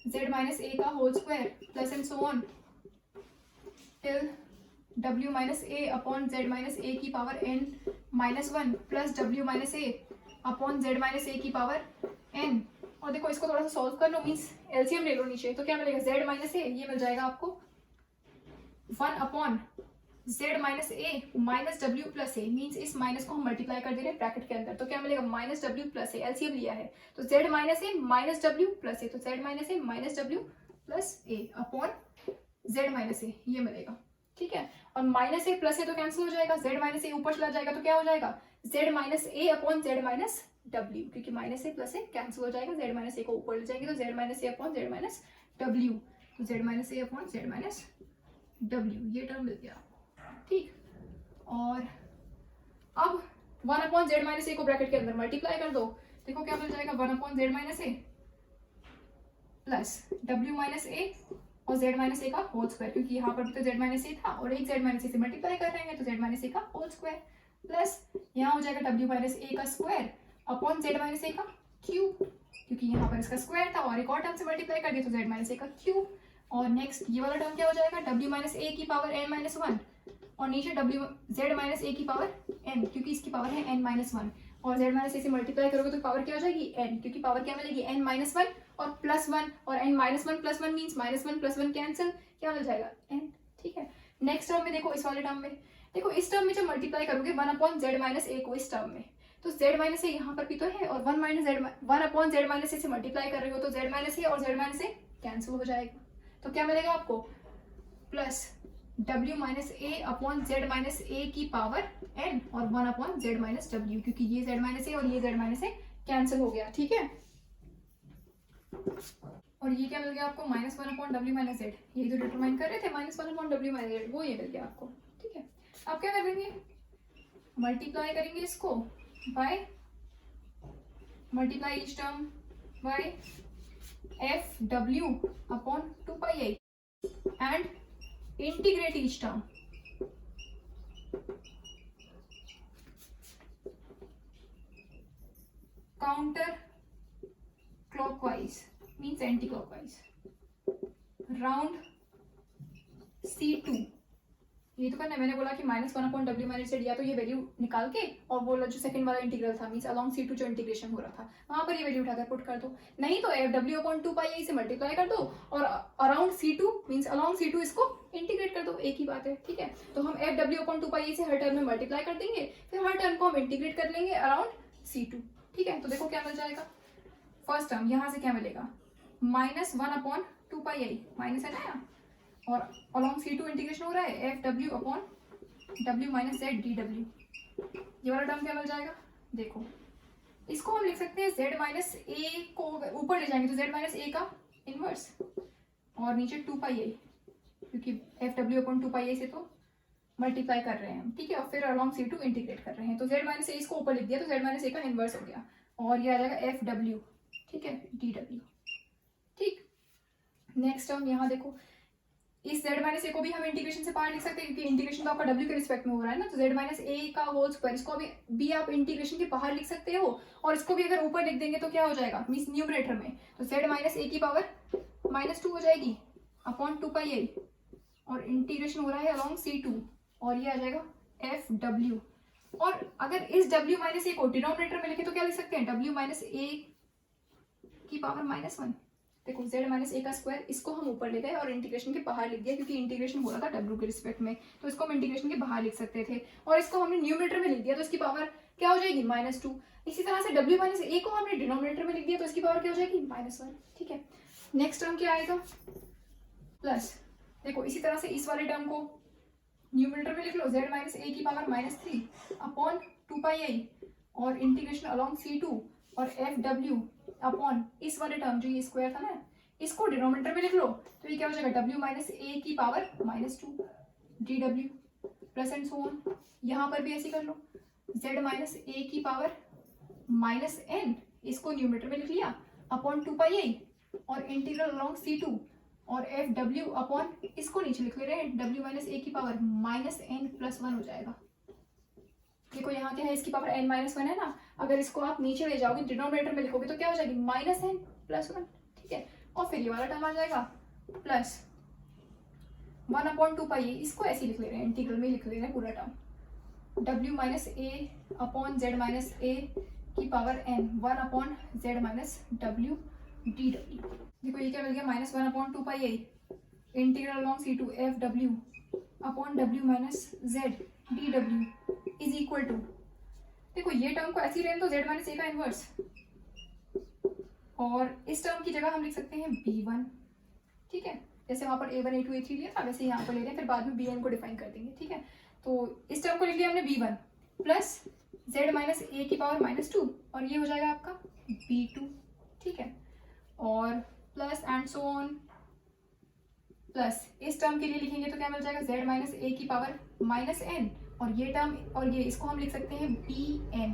Z minus a का whole square plus and so on till डब्ल्यू minus a upon Z minus ए की पावर n माइनस 1 प्लस डब्ल्यू minus a upon Z minus ए की पावर n। और देखो इसको थोड़ा सा सॉल्व कर लो, मीन्स एलसीएम ले लो नीचे, तो क्या मिलेगा, जेड माइनस ए ये मिल जाएगा आपको 1 अपॉन जेड माइनस ए माइनस डब्ल्यू प्लस ए, मीन्स इस माइनस को हम मल्टीप्लाई कर दे रहे हैं ब्रैकेट के अंदर, तो क्या मिलेगा माइनस डब्ल्यू प्लस ए, एलसीएम लिया है तो जेड माइनस ए माइनस डब्ल्यू प्लस ए, तो जेड माइनस ए माइनस डब्ल्यू प्लस ए अपॉन जेड माइनस ए ये मिलेगा। ठीक है, और माइनस ए प्लस ए तो कैंसिल हो जाएगा, जेड माइनस ए ऊपर चला जाएगा तो क्या हो जाएगा, Z minus a upon Z minus W, क्योंकि minus a plus A cancel हो जाएगा, जेड माइनस ए को ऊपर ले जाएंगे तो Z minus a upon Z minus W, तो Z minus a upon Z minus W ये टर्म मिल गया। ठीक, और अब 1 अपॉन जेड माइनस ए को ब्रैकेट के अंदर मल्टीप्लाई कर दो, देखो क्या मिल जाएगा, 1 upon Z minus a plus डब्ल्यू माइनस ए और जेड माइनस ए का होल स्क्वायर, क्योंकि यहाँ पर भी तो जेड माइनस ए था और एक जेड माइनस ए से मल्टीप्लाई कर रहे हैं तो जेड माइनस ए का होल स्क्वायर प्लस यहाँ हो जाएगा डब्ल्यू माइनस ए का square upon Z minus a का क्यूब, क्योंकि यहाँ पर इसका स्क्वायर था और एक और टर्म से मल्टीप्लाई कर दिया तो जेड माइनस ए का क्यूब। और नेक्स्ट ये वाला टर्म क्या हो जाएगा, डब्ल्यू माइनस ए की पावर n माइनस 1 और नीचे डब्ल्यू जेड माइनस ए की पावर n, क्योंकि इसकी पावर है n माइनस 1 और जेड माइनस ए से मल्टीप्लाई करोगे तो पावर क्या हो जाएगी n, क्योंकि पावर क्या मिलेगी n माइनस 1 और प्लस 1 और n minus 1 plus 1 means minus 1 plus 1 cancel, क्या मिल जाएगा n। ठीक है, नेक्स्ट टर्म में देखो, इस वाले टर्म में देखो, इस टर्म में जब मल्टीप्लाई करोगे 1 अपॉन जेड माइनस ए को इस टर्म में, तो जेड माइनस ए यहाँ पर भी तो है और 1 अपॉन जेड माइनस ए से मल्टीप्लाई कर रहे हो तो जेड माइनस ए और जेड माइनस ए कैंसिल हो जाएगा, तो क्या मिलेगा आपको प्लस डब्ल्यू minus a upon Z minus ए की पावर n और 1 अपॉन जेड माइनस डब्ल्यू, क्योंकि ये जेड माइनस ए और ये जेड माइनस ए कैंसिल हो गया। ठीक है, और ये क्या मिल गया आपको, minus 1 upon W minus Z, ये जो डिटरमाइन कर रहे थे minus 1 upon W minus Z, वो ये मिल गया आपको। ठीक है, अब क्या करेंगे, मल्टीप्लाई करेंगे इसको by multiply each term by F W upon 2 pi I and integrate each term. Counter clockwise means anti-clockwise. Round C2 ये तो करना है, मैंने बोला कि minus 1 upon W minus Z, या तो ये वैल्यू निकाल के और बोला जो सेकंड वाला इंटीग्रल था मींस अलॉन्ग C2 जो इंटीग्रेशन हो रहा था वहां पर ये वैल्यू उठाकर पुट कर दो, नहीं तो एफ डब्ल्यू अपॉन 2 पाई आई से मल्टीप्लाई कर दो और around C2 means along C2 इसको इंटीग्रेट कर दो, एक ही बात है। ठीक है, तो हम एफ डब्ल्यू अपॉन 2 पाई आई से हर टर्म में मल्टीप्लाई कर देंगे, फिर हर टर्म को हम इंटीग्रेट कर लेंगे अराउंड C2। ठीक है, तो देखो क्या मिल जाएगा, फर्स्ट टर्म यहाँ से क्या मिलेगा, माइनस 1 अपॉन 2 पाई आई, माइनस है ना, और अलॉन्ग C2 इंटीग्रेशन हो रहा है F W upon W minus Z D W, ये वाला टर्म क्या मिल जाएगा, देखो इसको हम लिख सकते हैं जेड माइनस ए को ऊपर ले जाएंगे तो जेड माइनस ए का इनवर्स और नीचे 2 पाई आई, क्योंकि एफ डब्ल्यू अपॉन 2 पाई आई से तो मल्टीप्लाई कर रहे हैं हम, ठीक है, और फिर अलॉन्ग C2 इंटीग्रेट कर रहे हैं। तो Z माइनस ए इसको ऊपर लिख दिया तो Z माइनस ए का इन्वर्स हो गया और ये आ जाएगा FW, ठीक है, DW, ठीक। नेक्स्ट टर्म यहाँ देखो, इस Z माइनस ए को भी हम इंटीग्रेशन से बाहर लिख सकते हैं क्योंकि इंटीग्रेशन तो आपका W के रिस्पेक्ट में हो रहा है ना, तो Z माइनस ए का होल स्क्वायर इसको भी आप इंटीग्रेशन के बाहर लिख सकते हो और इसको भी अगर ऊपर लिख देंगे तो क्या हो जाएगा, मीन्स न्यूमरेटर में, तो Z माइनस ए की पावर -2 हो जाएगी अपॉन 2πi और इंटीग्रेशन हो रहा है अलॉन्ग C2 और ये आ जाएगा FW। और अगर इस W माइनस ए को डिनोमिनेटर में लिखे तो क्या लिख सकते हैं, W माइनस ए की पावर -1। देखो Z माइनस ए का स्क्वायर इसको हम ऊपर ले गए और इंटीग्रेशन के बाहर लिख दिया क्योंकि इंटीग्रेशन हो रहा था W के रिस्पेक्ट में, तो इसको हम इंटीग्रेशन के बाहर लिख सकते थे और इसको हमने न्यूमरेटर में लिख दिया तो इसकी पावर क्या हो जाएगी, -2। इसी तरह से W माइनस ए को हमने डिनोमिनेटर में लिख दिया तो इसकी पावर क्या हो जाएगी, -1, ठीक है। नेक्स्ट टर्म क्या आएगा, प्लस, देखो इसी तरह से इस वाले टर्म को न्यूमरेटर में लिख लो, Z माइनस ए की पावर -3 अपॉन 2πi और इंटीग्रेशन अलॉन्ग C2 और FW अपॉन इस वाले टर्म जो ये स्क्वायर था ना, इसको डिनोमिनेटर में लिख लो तो ये क्या हो जाएगा, W माइनस ए की power -2 DW plus and so on. यहाँ पर भी ऐसे कर लो, Z माइनस ए की पावर -n इसको न्यूमरेटर में लिख लिया अपॉन 2πi और इंटीग्रल अलॉन्ग C2 और FW अपॉन इसको नीचे लिख ले रहे हैं, W माइनस ए की पावर -n+1 हो जाएगा। देखो यहाँ क्या है, इसकी पावर n-1 है ना, अगर इसको आप नीचे ले जाओगे डिनोमिनेटर में लिखोगे तो क्या हो जाएगी, -n+1, ठीक है। और फिर ये वाला टर्म आ जाएगा प्लस 1/2πi, इसको ऐसे लिख ले रहे हैं, इंटीग्रल में लिख ले रहे हैं पूरा term, W minus a upon Z minus ए की power n 1/Z minus W DW। देखो ये क्या मिल गया, -1/2πi integral along C2 FW upon W minus Z DW is equal to, देखो ये टर्म को ऐसे ही रहने दो, Z माइनस ए का इनवर्स, और इस टर्म की जगह हम लिख सकते हैं B1, ठीक है, जैसे वहां पर A1 A2 A3 लिया था वैसे यहाँ पर ले रहे हैं, फिर बाद में Bn को डिफाइन कर देंगे, ठीक है। तो इस टर्म को लिख लिया हमने B1 प्लस Z माइनस ए की पावर -2 और ये हो जाएगा आपका B2, ठीक है, और plus and so on, plus इस टर्म के लिए लिखेंगे तो क्या मिल जाएगा, Z माइनस ए की पावर -n और ये टर्म और ये इसको हम लिख सकते हैं Bn,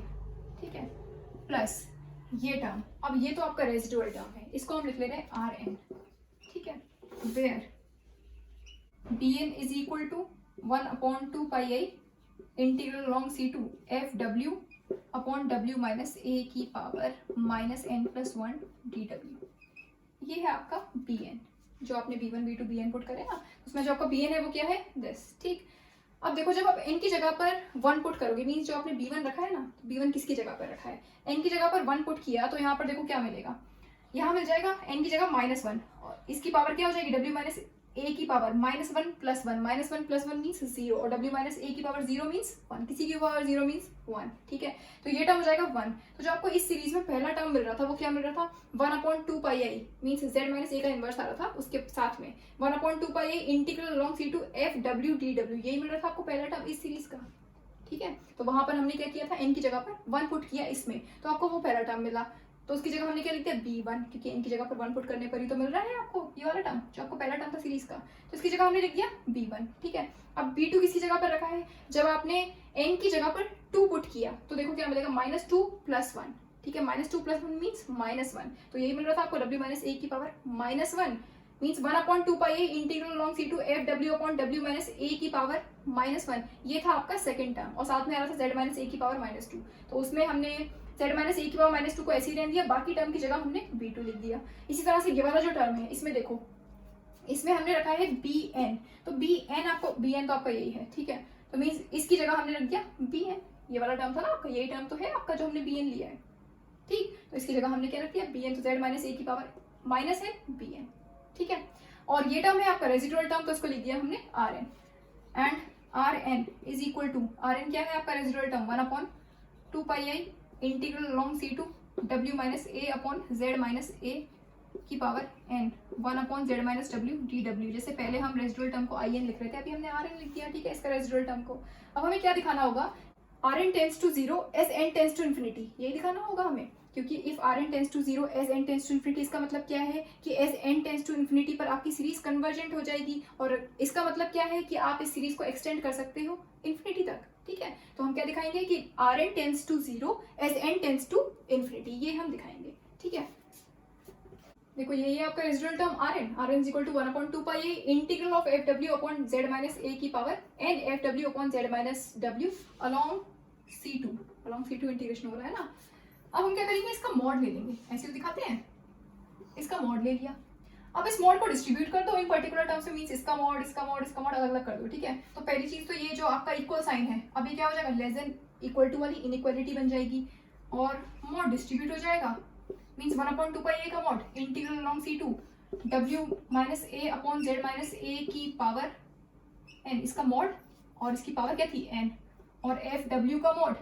ठीक है, प्लस ये टर्म, अब ये तो आपका रेजिडुअल टर्म है, इसको हम लिख ले रहे हैं Rn, ठीक है, where Bn is equal to 1/2πi integral along C2 FW upon W minus ए की पावर -n+1 DW। ये है आपका Bn, जो आपने B1 B2 Bn पुट करे ना, उसमें जो आपका Bn है वो क्या है, दिस, ठीक। अब देखो जब आप n की जगह पर 1 पुट करोगे, मीन्स जो आपने B1 रखा है ना, तो B1 किसकी जगह पर रखा है, n की जगह पर 1 पुट किया तो यहाँ पर देखो क्या मिलेगा, यहाँ मिल जाएगा n की जगह -1 और इसकी पावर क्या हो जाएगी, W माइनस ए की पावर -1+1 मीन्स 0 और W माइनस ए की पावर 0 मीन्स 1, किसी की पावर 0 मीन्स 1, ठीक है। तो ये टर्म हो जाएगा 1। तो जो आपको इस सीरीज में पहला टर्म मिल रहा था वो क्या मिल रहा था, 1/2πi means Z minus a का इन्वर्स आ रहा था, उसके साथ में 1/2πi integral along C2 FW DW, यही मिल रहा था आपको पहला टर्म इस सीरीज का, ठीक है। तो वहां पर हमने क्या किया था, n की जगह पर 1 पुट किया इसमें, तो आपको वो पहला टर्म मिला, तो उसकी जगह हमने क्या लिख दिया B1, क्योंकि n की जगह पर 1 पुट करने पर ही तो मिल रहा है आपको ये वाला टर्म जो आपको पहला टर्म था सीरीज का, तो इसकी जगह हमने लिख दिया B1, ठीक है। अब B2 किसी जगह पर रखा है, जब आपने n की जगह पर 2 पुट किया तो देखो क्या मिलेगा, -2+1, ठीक है, -2+1 मीन्स -1, तो यही मिल रहा था आपको W माइनस ए की power -1 means 1/2πi integral along C2 FW upon W minus ए की पावर -1, ये था आपका सेकंड टर्म, और साथ में आ रहा था Z माइनस ए की पावर -2, तो उसमें हमने Z माइनस ए की पावर -2 को ऐसे ही रहने दिया, बाकी टर्म की जगह हमने B2 लिख दिया। इसी तरह से ये वाला जो टर्म है इसमें देखो, इसमें हमने रखा है Bn, तो Bn आपको, Bn तो आपका यही है, ठीक है, तो मीन्स इसकी जगह हमने रख दिया Bn, ये वाला टर्म था ना आपका, यही टर्म तो है आपका जो हमने Bn लिया है, ठीक, तो इसकी जगह हमने क्या रख दिया Bn, तो Z माइनस ए की पावर माइनस है Bn, ठीक है। और ये टर्म है आपका रेजिडुअल टर्म, तो इसको लिख दिया हमने Rn, and Rn is equal to, Rn क्या है आपका residual term, 1/2πi integral along C2 W minus a upon Z minus ए की power n 1/Z minus W DW, जैसे पहले हम रेजिडुअल टर्म को In लिख रहे थे, अभी हमने Rn लिख दिया, ठीक है, इसका रेजिडुअल टर्म को। अब हमें क्या दिखाना होगा, r N tends to zero as N tends to infinity, यही दिखाना होगा हमें, क्योंकि if r N tends to zero as N tends to infinity, इसका मतलब क्या है कि as N tends to infinity पर आपकी सीरीज कन्वर्जेंट हो जाएगी, और इसका मतलब क्या है कि आप इस सीरीज को एक्सटेंड कर सकते हो इन्फिनिटी तक। ठीक है, तो हम क्या दिखाएंगे कि R N tends to zero as N tends to infinity, ये हम दिखाएंगे। ठीक है, देखो यही है आपका residual term R N is equal to 1/2 pi A integral of F W upon Z minus ए की power N F W upon Z minus W along C2 integration हो रहा है ना। अब हम क्या करेंगे, इसका मॉड ले लेंगे, ऐसे दिखाते हैं, इसका मॉड ले लिया। अब इस मॉड को डिस्ट्रीब्यूट कर दो इन पर्टिकुलर टर्म से, मींस इसका मॉड अलग अलग कर दो। ठीक है, तो पहली चीज तो ये जो आपका इक्वल साइन है, अब ये क्या हो जाएगा, लेस देन इक्वल टू वाली इनइक्वालिटी बन जाएगी, और मॉड डिस्ट्रीब्यूट हो जाएगा, मींस 1/2 पाई ए का mod integral along C2 W minus a upon Z minus ए की पावर n, इसका मॉड और इसकी पावर क्या थी n, और एफ डब्ल्यू का मॉड,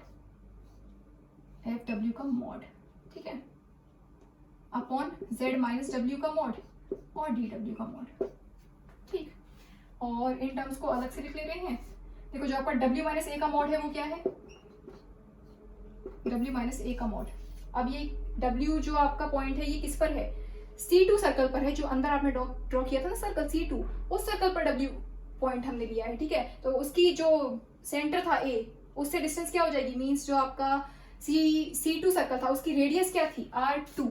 ठीक है, अपॉन जेड माइनस डब्ल्यू का मॉड और डी डब्ल्यू का मॉड। ठीक, और इन टर्म्स को अलग से लिख ले रहे हैं। देखो जो आपका W माइनस ए का मॉड है वो क्या है, W माइनस ए का मॉड। अब ये W जो आपका पॉइंट है ये किस पर है, C2 सर्कल पर है, जो अंदर आपने ड्रॉ किया था ना सर्कल C2, उस सर्कल पर W पॉइंट हमने लिया है। ठीक है, तो उसकी जो सेंटर था A, उससे डिस्टेंस क्या हो जाएगी, मींस जो आपका C2 सर्कल था उसकी रेडियस क्या थी, R2।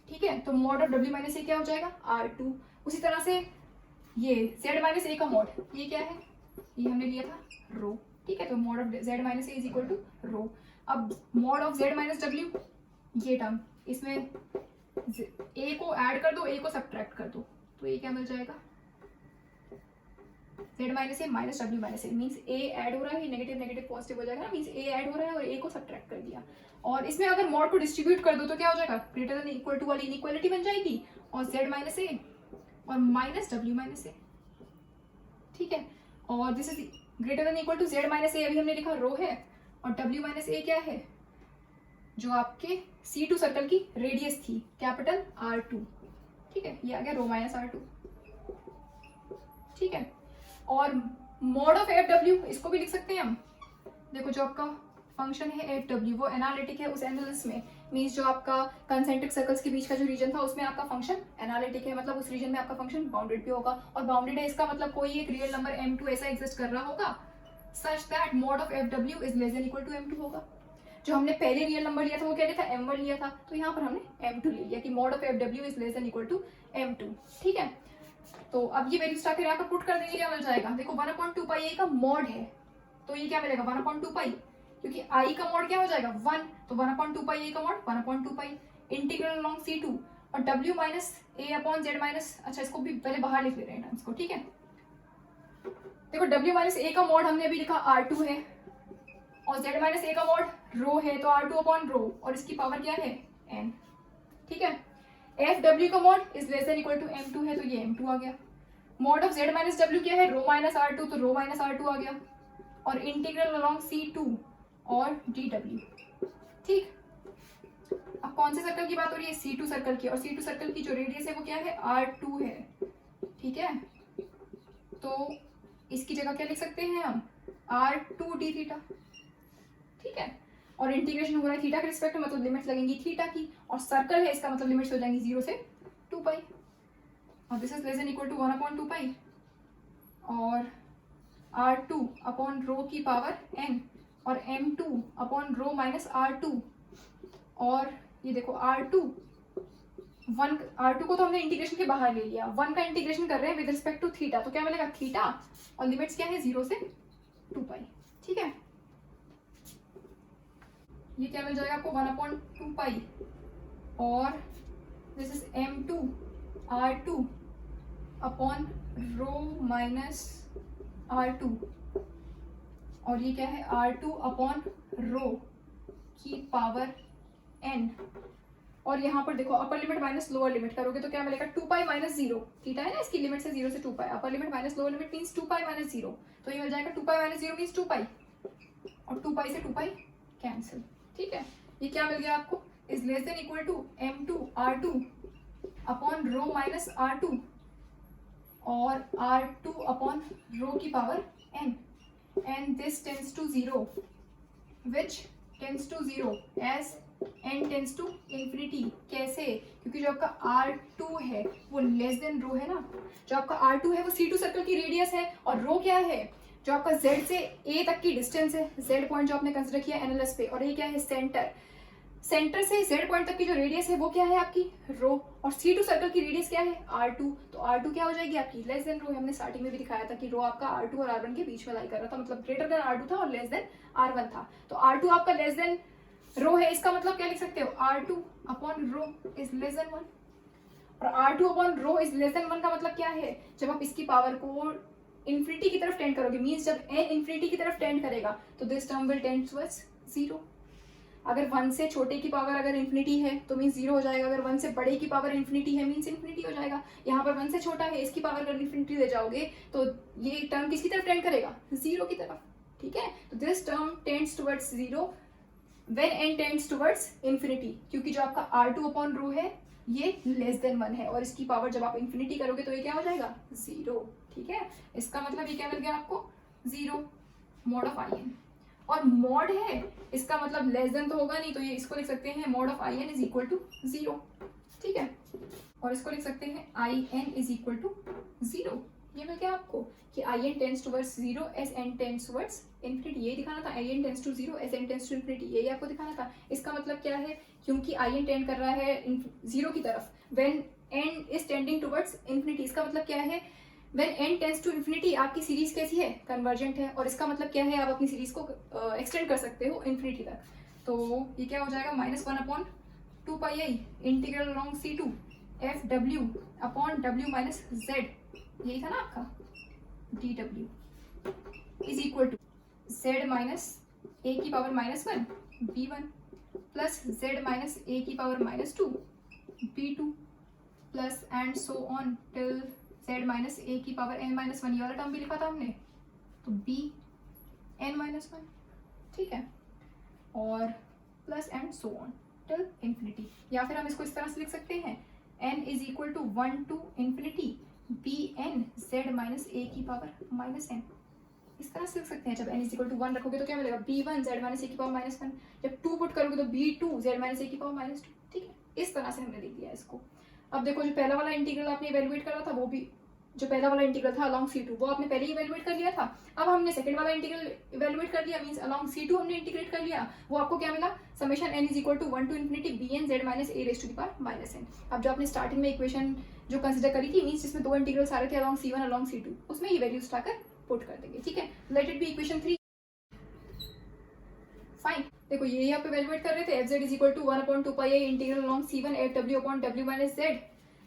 ठीक है, तो मॉड ऑफ W माइनस ए क्या हो जाएगा, R2। उसी तरह से ये Z माइनस ए का मॉड, ये क्या है, ये हमने लिया था रो। ठीक है, तो mod of Z minus a is equal to rho. अब mod of Z minus W, ये टर्म, इसमें A को ऐड कर दो, A को सब्ट्रैक्ट कर दो, तो ये क्या मिल जाएगा, Z minus A minus W minus A, means A add हो रहा है, नेगेटिव नेगेटिव पॉजिटिव हो जाएगा ना, मीन्स A ऐड हो रहा है और A को सब्ट्रैक्ट कर दिया। और इसमें अगर मॉड को डिस्ट्रीब्यूट कर दो तो क्या हो जाएगा, ग्रेटर देन इक्वल टू वाली इनइक्वालिटी बन जाएगी, और Z माइनस ए और माइनस W माइनस ए। ठीक है, और this is greater than equal to Z minus a, अभी हमने लिखा रो है, और W माइनस ए क्या है, जो आपके C2 सर्कल की रेडियस थी, कैपिटल R2। ठीक है, ये आ गया रो माइनस R2। ठीक है, और मॉड ऑफ एफ डब्ल्यू, इसको भी लिख सकते हैं हम। देखो जो आपका फंक्शन है एफ डब्ल्यू, वो एनालिटिक है उस एनालिसिस में, मींस जो आपका कंसेंट्रिक सर्कल्स के बीच का जो रीजन था उसमें आपका फंक्शन एनालिटिक है, मतलब उस रीजन में आपका फंक्शन बाउंडेड भी होगा, और बाउंडेड है इसका मतलब कोई एक रियल नंबर m2 ऐसा एग्जिस्ट कर रहा होगा such that mod of F डब्ल्यू is less than equal to m2 होगा। जो हमने पहले रियल नंबर लिया था वो क्या लिया था, m1 लिया था, तो यहाँ पर हमने m2 ले लिया कि मॉड ऑफ एफ डब्ल्यू is less than equal to m2। ठीक है, तो अब ये वैल्यू स्टार यहाँ पर पुट कर देंगे, क्या मिल जाएगा, देखो 1/2 पाई a का मॉड है, तो ये क्या मिलेगा 1/2 पाई, क्योंकि i का मॉड क्या हो जाएगा 1, तो 1/2 पाई a का mod 1/2 pi integral along C2 और W minus a upon Z minus, अच्छा इसको भी पहले बाहर लिख ले रहे हैं टर्म्स को। ठीक है, देखो W माइनस a का मॉड हमने अभी लिखा R2 है, और Z माइनस a का मॉड रो है, तो R2 अपॉन रो, और इसकी पावर क्या है n। ठीक है, एफ डब्ल्यू का mod is less than equal to m2 है, तो ये m2 आ गया। Mod of Z minus W क्या है, रो माइनस R2, तो रो माइनस R2 आ गया, और इंटीग्रल अलॉन्ग C2 और DW। ठीक, अब कौन से सर्कल की बात हो रही है, C2 सर्कल की, और C2 सर्कल की जो रेडियस है वो क्या है, R2 है। ठीक है, तो इसकी जगह क्या लिख सकते हैं हम, R2 d थीटा। ठीक है, और इंटीग्रेशन हो रहा है थीटा के रिस्पेक्ट में, मतलब लिमिट्स लगेंगी थीटा की, और सर्कल है इसका मतलब लिमिट्स हो जाएंगी 0 से 2 पाई, और this is less than equal to 1/2 पाई, और R2 अपॉन रो की पावर n, और m2 upon rho minus R2, और ये देखो R2 को तो हमने इंटीग्रेशन के बाहर ले लिया, 1 का इंटीग्रेशन कर रहे हैं विद रिस्पेक्ट टू थीटा, तो क्या मिलेगा थीटा, और लिमिट्स क्या है 0 से 2 पाई। ठीक है, ये क्या मिल जाएगा आपको 1/2 पाई, और this is m2 R2 upon rho minus R2, और ये क्या है R2 अपॉन रो की पावर n, और यहाँ पर देखो अपर लिमिट माइनस लोअर लिमिट करोगे तो क्या मिलेगा 2 पाई माइनस 0, थीटा है ना इसकी लिमिट से 0 से 2 pi, upper limit minus lower limit means 2 pi minus 0, तो ये मिल जाएगा 2 पाई माइनस 0 मीन्स 2 पाई, और 2 पाई से 2 पाई कैंसिल। ठीक है, ये क्या मिल गया आपको, is less than equal to m2 R2 upon rho minus R2, और R2 अपॉन रो की power n, and this tends to 0 which tends to zero as n tends to infinity. कैसे? क्योंकि जो आपका R2 है वो लेस देन रो है ना, जो आपका R2 है वो C2 सर्कल की रेडियस है, और रो क्या है? जो आपका Z से A तक की डिस्टेंस है, Z पॉइंट जो आपने कंसिडर किया एनालिस पे, और ये क्या है? सेंटर। सेंटर से Z पॉइंट तक की जो रेडियस है वो क्या है आपकी? रो। और C2 सर्कल की रेडियस क्या है? R2। तो R2 क्या हो जाएगी आपकी? लेस देन रो। हमने स्टार्टिंग में भी दिखाया था कि रो आपका R2 और R1 के बीच में लाई कर रहा था, मतलब ग्रेटर देन R2 था और लेस देन R1 था। तो R2 आपका लेस देन रो है, इसका मतलब क्या लिख सकते हो? R2 upon row is less than 1। और R2 upon row is less than 1 का मतलब क्या है? जब आप इसकी पावर को इंफिनिटी की तरफ टेंड करोगे, मींस जब n इंफिनिटी की तरफ टेंड करेगा तो this term will tend towards 0। अगर 1 से छोटे की पावर अगर इंफिनिटी है तो मीन्स 0 हो जाएगा, अगर 1 से बड़े की पावर इंफिनिटी है मीन्स इंफिनिटी हो जाएगा। यहाँ पर 1 से छोटा है, इसकी पावर अगर इंफिनिटी ले जाओगे तो ये टर्म किसकी तरफ टेंड करेगा? 0 की तरफ। ठीक है, तो this term tends towards 0 when n tends towards infinity, क्योंकि जो आपका R2 अपॉन रो है ये लेस देन 1 है, और इसकी पावर जब आप इंफिनिटी करोगे तो ये क्या हो जाएगा? 0। ठीक है, इसका मतलब ये क्या मिल गया आपको? 0 मॉड ऑफ in। और मॉड है, इसका मतलब लेस देन तो होगा नहीं, तो ये इसको लिख सकते हैं mod of in is equal to 0। ठीक है, और इसको लिख सकते हैं in इज इक्वल टू 0। ये मिल गया आपको कि in tends towards 0 as n tends towards infinity. ये दिखाना था in tends to 0 as n tends to infinity, यही आपको दिखाना था। इसका मतलब क्या है? क्योंकि in टेंड कर रहा है 0 की तरफ, when n is tending towards infinity, इसका मतलब क्या है? When n tends to infinity आपकी सीरीज कैसी है? कन्वर्जेंट है, और इसका मतलब क्या है? आप अपनी सीरीज को एक्सटेंड कर सकते हो इंफिनिटी तक। तो ये क्या हो जाएगा? -1 अपॉन 2 पाई आई integral along C2 F W upon W minus Z, यही था ना आपका dw is equal to z minus a की power -1 b1 plus z minus a की power -2 b2 plus and so on till z minus a की पावर n-1। ये वाला टर्म भी लिखा था हमने, तो b n-1। ठीक है, और plus and so on till infinity. या फिर हम इसको इस तरह से लिख सकते हैं n is equal to 1 to infinity bn z minus a की पावर -n। इस तरह से लिख सकते हैं। जब n इज इक्वल टू 1 रखोगे तो क्या मिलेगा? b1 z माइनस a की पावर -1। जब 2 पुट करोगे तो b2 z माइनस a की पावर -2। ठीक है, इस तरह से हमने लिख दिया इसको। अब देखो, जो पहला वाला इंटीग्रल आपने इवेलुएट करा था, वो भी जो पहला वाला इंटीग्रल था अलोंग C2 वो आपने पहले ही इवेलुएट कर लिया था। अब हमने सेकंड वाला इंटीग्रल इवेलुएट कर लिया, मींस अलोंग C2 हमने इंटीग्रेट कर लिया। वो आपको क्या मिला? Summation n is equal to 1 to infinity bn z minus a raise to the power -n। अब जो आपने स्टार्टिंग में इक्वेशन जो कंसीडर करी थी, मींस जिसमें 2 इंटीग्रल्स आ रहे थे अलोंग C1 अलोंग C2, उसमें ये वैल्यूज उठाकर पुट कर देंगे। ठीक है, let it be equation 3। Fine, देखो ये आप इवेलुएट कर रहे थे fz is equal to 1 upon 2 pi I integral along C1 f w upon w minus z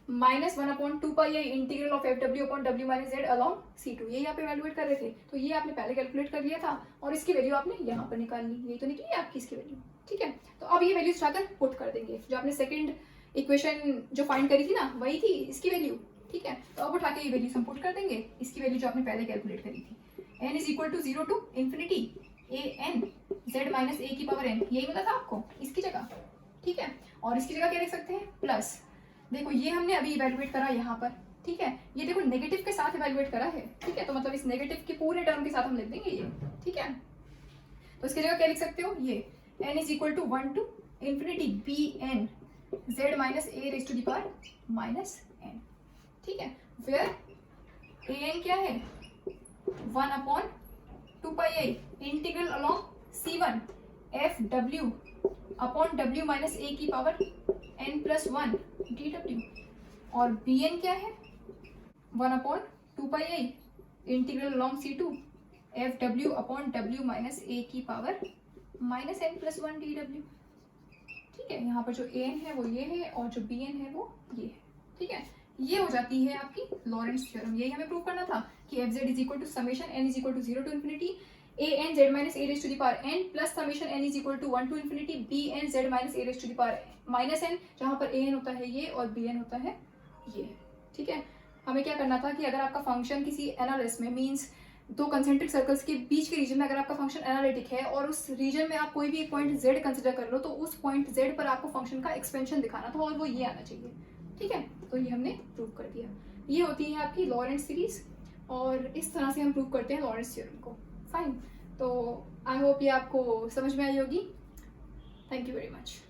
minus 1 upon 2 pi I integral of F W upon W minus Z along C2। यही आप इवेलुएट कर रहे थे, तो ये आपने पहले कैलकुलेट कर लिया था और इसकी वैल्यू आपने यहाँ पर निकाल ली। यही तो निकली आपकी इसकी वैल्यू। ठीक है, तो अब ये वैल्यू उठाकर पुट कर देंगे। जो आपने सेकंड इक्वेशन जो फाइंड करी थी ना, वही थी इसकी वैल्यू। ठीक है, तो अब उठा के ये वैल्यू हम पुट कर देंगे, इसकी वैल्यू जो आपने पहले कैलकुलेट करी थी। n is equal to 0 to infinity an z minus a की पावर n, यही मिला था आपको इसकी जगह। ठीक है, और इसकी जगह क्या लिख सकते हैं? प्लस, देखो ये हमने अभी इवेलुएट करा यहाँ पर। ठीक है, ये देखो नेगेटिव के साथ इवेलुएट करा है। ठीक है, तो मतलब इस नेगेटिव के पूरे टर्म के साथ हम लिख देंगे ये। ठीक है, तो इसकी जगह क्या लिख सकते हो? ये n is equal to 1 to infinity bn z minus a raise to the power -n। ठीक है, वेयर an क्या है? 1 upon 2 pi I integral along C1 f w upon w minus a की पावर n+1 dw। और bn क्या है? 1 upon 2 pi I integral along C2 f w upon w minus a की पावर -n+1 dw। ठीक है, यहाँ पर जो an है वो ये है और जो bn है वो ये है। ठीक है, ये हो जाती है आपकी लॉरेंस थ्योरम। यही हमें प्रूव करना था कि fz is equal to summation n is equal to 0 to infinity an z minus a raise to the power n plus summation n is equal to 1 to infinity bn z minus a raise to the power -n, जहाँ पर an होता है ये और bn होता है ये। ठीक है, हमें क्या करना था कि अगर आपका फंक्शन किसी एनालिस में, मीन्स दो कंसेंट्रिक सर्कल्स के बीच के रीजन में अगर आपका फंक्शन एनालिटिक है और उस रीजन में आप कोई भी एक पॉइंट z कंसिडर कर लो, तो उस पॉइंट z पर आपको फंक्शन का एक्सपेंशन दिखाना था और वो ये आना चाहिए। ठीक है, तो ये हमने प्रूव कर दिया। ये होती है आपकी लॉरेंस सीरीज और इस तरह से हम प्रूव करते हैं लॉरेंस थ्योरम को। फाइन, तो आई होप ये आपको समझ में आई होगी। Thank you very much.